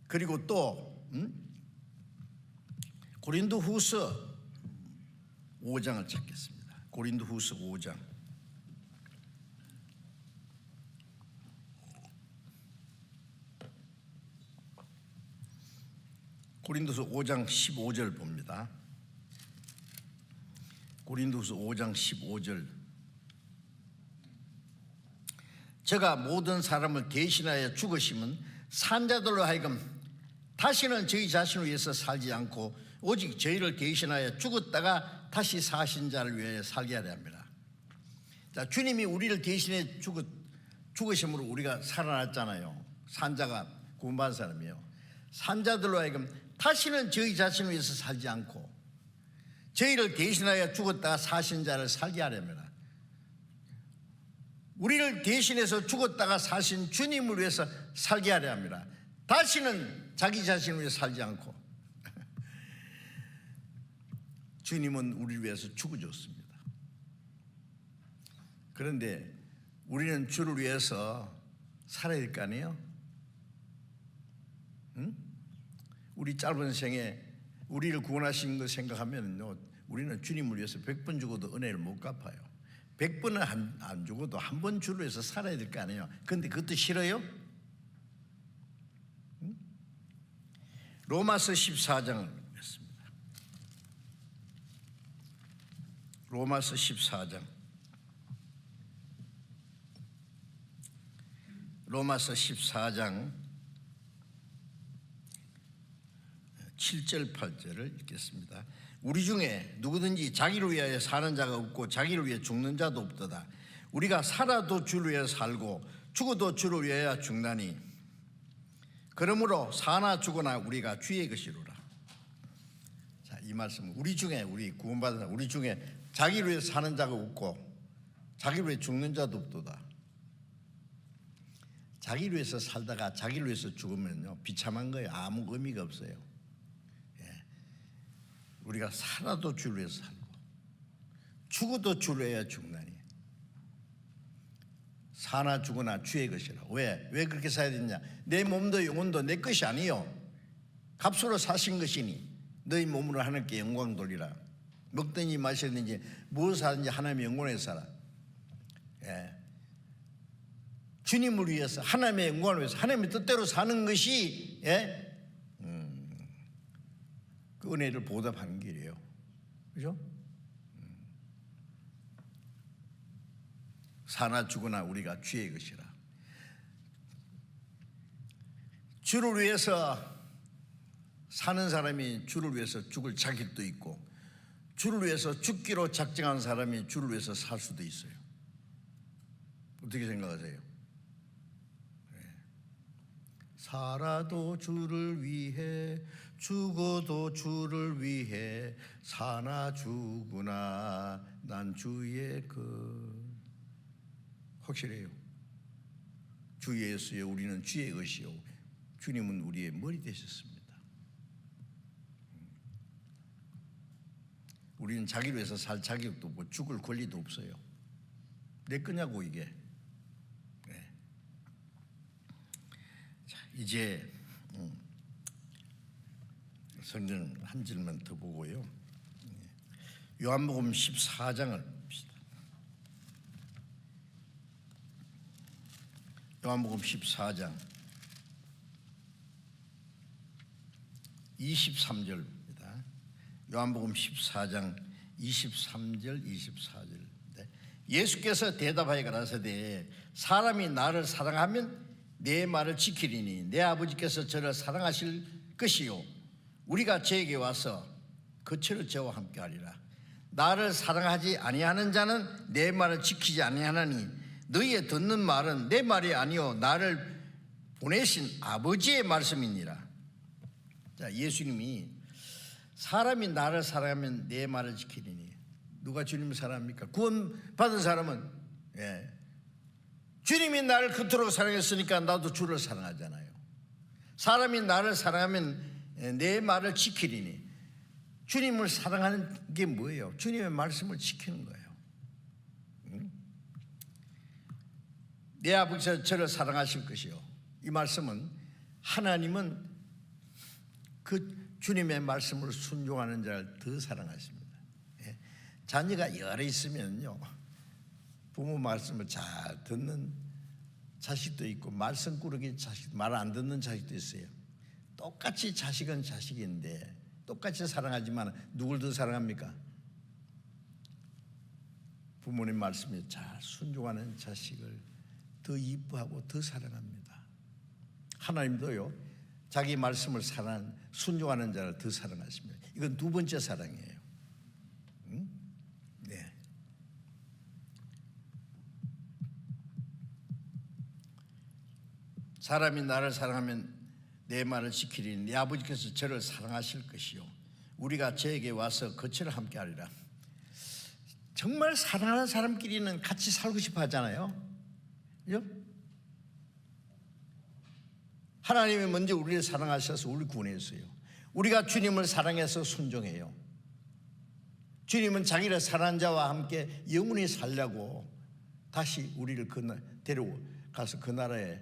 그리고 또 고린도후서 5장을 찾겠습니다. 고린도후서 5장. 고린도서 5장 15절 봅니다. 고린도서 5장 15절. 저가 모든 사람을 대신하여 죽으심은 산자들로 하여금 다시는 저희 자신을 위해서 살지 않고 오직 저희를 대신하여 죽었다가 다시 사신 자를 위해 살게 하려 합니다. 자, 주님이 우리를 대신해 죽으심으로 우리가 살아났잖아요. 산자가 구원받은 사람이에요. 산자들로 하여금 다시는 저희 자신을 위해서 살지 않고 저희를 대신하여 죽었다가 사신 자를 살게 하려 합니다. 우리를 대신해서 죽었다가 사신 주님을 위해서 살게 하려 합니다. 다시는 자기 자신을 위해서 살지 않고 주님은 우리를 위해서 죽어줬습니다. 그런데 우리는 주를 위해서 살아야 될 거 아니에요? 응? 우리 짧은 생에 우리를 구원하신 거 생각하면 우리는 주님을 위해서 100번 죽어도 은혜를 못 갚아요. 100번은 안 죽어도 한 번 주를 위해서 살아야 될 거 아니에요. 그런데 그것도 싫어요? 응? 로마서 14장을 보겠습니다. 로마서 14장. 로마서 14장 7절 8절을 읽겠습니다. 우리 중에 누구든지 자기를 위하여 사는 자가 없고 자기를 위해 죽는 자도 없도다. 우리가 살아도 주를 위하여 살고 죽어도 주를 위하여 죽나니 그러므로 사나 죽으나 우리가 주의 것이로라. 자, 이 말씀은 우리 중에 우리 구원받은 우리 중에 자기를 위해 사는 자가 없고 자기를 위해 죽는 자도 없도다. 자기를 위해서 살다가 자기를 위해서 죽으면요 비참한 거예요. 아무 의미가 없어요. 우리가 살아도 주를 위해서 살고 죽어도 주를 위하여 죽나니 사나 죽으나 주의 것이라. 왜 그렇게 살아야 되냐? 내 몸도 영혼도 내 것이 아니요 값으로 사신 것이니 너희 몸으로 하나님께 영광 돌리라. 먹든지 마시든지 무엇을 하든지 하나님의 영광에 살아. 주님을 위해서 하나님의 영광을 위해서 하나님의 뜻대로 사는 것이 그 은혜를 보답하는 길이에요. 그죠? 사나 죽으나 우리가 주의 것이라. 주를 위해서 사는 사람이 주를 위해서 죽을 자격도 있고 주를 위해서 죽기로 작정한 사람이 주를 위해서 살 수도 있어요. 어떻게 생각하세요? 살아도 주를 위해 죽어도 주를 위해 사나 죽으나 난 주의 확실해요. 주 예수여 우리는 주의 것이요 주님은 우리의 머리 되셨습니다. 우리는 자기를 위해서 살 자격도 없고 죽을 권리도 없어요. 내 거냐고 이게. 자, 이제 성경 한 절만 더 보고요. 요한복음 14장을 봅시다. 요한복음 14장 23절입니다. 요한복음 14장 23절 24절. 예수께서 대답하여 가라사대 사람이 나를 사랑하면 내 말을 지키리니 내 아버지께서 저를 사랑하실 것이요 우리가 저에게 와서 그처럼 저와 함께하리라. 나를 사랑하지 아니하는 자는 내 말을 지키지 아니하나니 너희의 듣는 말은 내 말이 아니요 나를 보내신 아버지의 말씀이니라. 자, 예수님이 사람이 나를 사랑하면 내 말을 지키리니 누가 주님을 사랑합니까? 구원받은 사람은 주님이 나를 그토록 사랑했으니까 나도 주를 사랑하잖아요. 사람이 나를 사랑하면 내 말을 지키리니 주님을 사랑하는 게 뭐예요? 주님의 말씀을 지키는 거예요. 내 아버지께서 저를 사랑하실 것이요. 이 말씀은 하나님은 그 주님의 말씀을 순종하는 자를 더 사랑하십니다. 자녀가 여러 있으면요, 부모 말씀을 잘 듣는 자식도 있고 말썽꾸러기 자식, 말 안 듣는 자식도 있어요. 똑같이 자식은 자식인데 똑같이 사랑하지만 누굴 더 사랑합니까? 부모님 말씀에 잘 순종하는 자식을 더 이뻐하고 더 사랑합니다. 하나님도요, 자기 말씀을 순종하는 자를 더 사랑하십니다. 이건 두 번째 사랑이에요. 네. 사람이 나를 사랑하면 내 말을 지키리니 내 아버지께서 저를 사랑하실 것이요 우리가 저에게 와서 거처를 함께 하리라. 정말 사랑하는 사람끼리는 같이 살고 싶어 하잖아요. 그죠? 하나님이 먼저 우리를 사랑하셔서 우리를 구원했어요. 우리가 주님을 사랑해서 순종해요. 주님은 자기를 사랑하는 자와 함께 영원히 살려고 다시 우리를 데려가서 그 나라에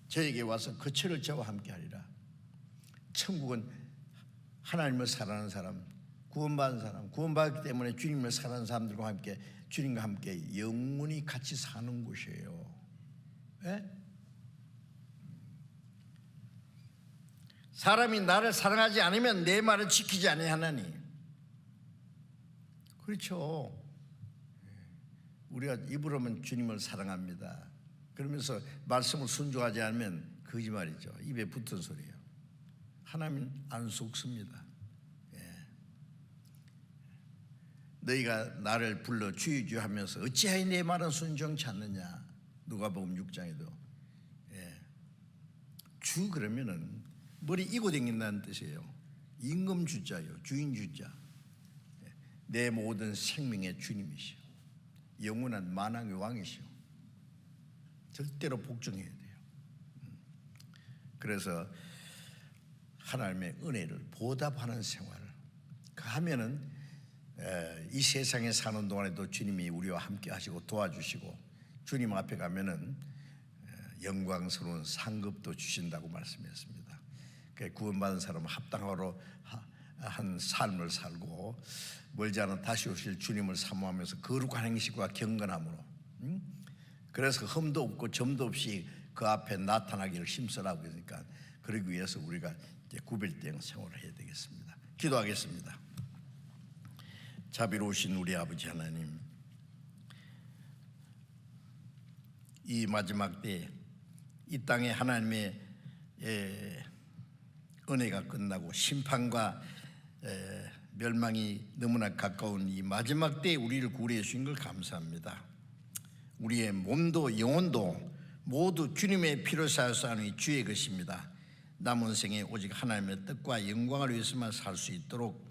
저에게 와서 거처를 저와 함께 하리라. 천국은 하나님을 사랑하는 사람, 구원받은 사람, 구원받기 때문에 주님을 사랑하는 사람들과 함께 주님과 함께 영원히 같이 사는 곳이에요. 예? 사람이 나를 사랑하지 않으면 내 말을 지키지 아니하나니. 그렇죠. 우리가 입으로는 주님을 사랑합니다. 그러면서 말씀을 순종하지 않으면 거짓말이죠. 입에 붙은 소리예요. 하나님은 안 속습니다. 너희가 나를 불러 주여 하면서 어찌하여 내 말은 순종치 않느냐. 누가복음 6장에도 주 그러면은 머리 이고 댕긴다는 뜻이에요. 임금 주자요, 주인 주자. 내 모든 생명의 주님이시오. 영원한 만왕의 왕이시오. 절대로 복종해야 돼요. 그래서 하나님의 은혜를 보답하는 생활을 하면은 이 세상에 사는 동안에도 주님이 우리와 함께 하시고 도와주시고 주님 앞에 가면은 영광스러운 상급도 주신다고 말씀했습니다. 구원받은 사람은 합당하로 한 삶을 살고 멀지 않은 다시 오실 주님을 사모하면서 거룩한 행실과 경건함으로 그래서 흠도 없고 점도 없이 그 앞에 나타나기를 힘쓰라고 그러니까 그러기 위해서 우리가 이제 구별된 생활을 해야 되겠습니다. 기도하겠습니다. 자비로우신 우리 아버지 하나님, 이 마지막 때 이 땅에 하나님의 은혜가 끝나고 심판과 멸망이 너무나 가까운 이 마지막 때에 우리를 구원해 주신 걸 감사합니다. 우리의 몸도 영혼도 모두 주님의 피로 사하사니 주의 것입니다. 남은 생에 오직 하나님의 뜻과 영광을 위해서만 살 수 있도록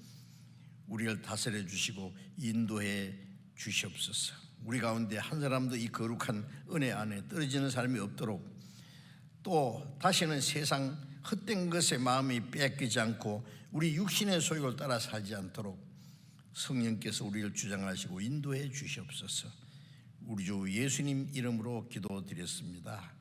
우리를 다스려 주시고 인도해 주시옵소서. 우리 가운데 한 사람도 이 거룩한 은혜 안에 떨어지는 사람이 없도록 또 다시는 세상 헛된 것에 마음이 뺏기지 않고 우리 육신의 소욕을 따라 살지 않도록 성령께서 우리를 주장하시고 인도해 주시옵소서. 우리 주 예수님 이름으로 기도드렸습니다.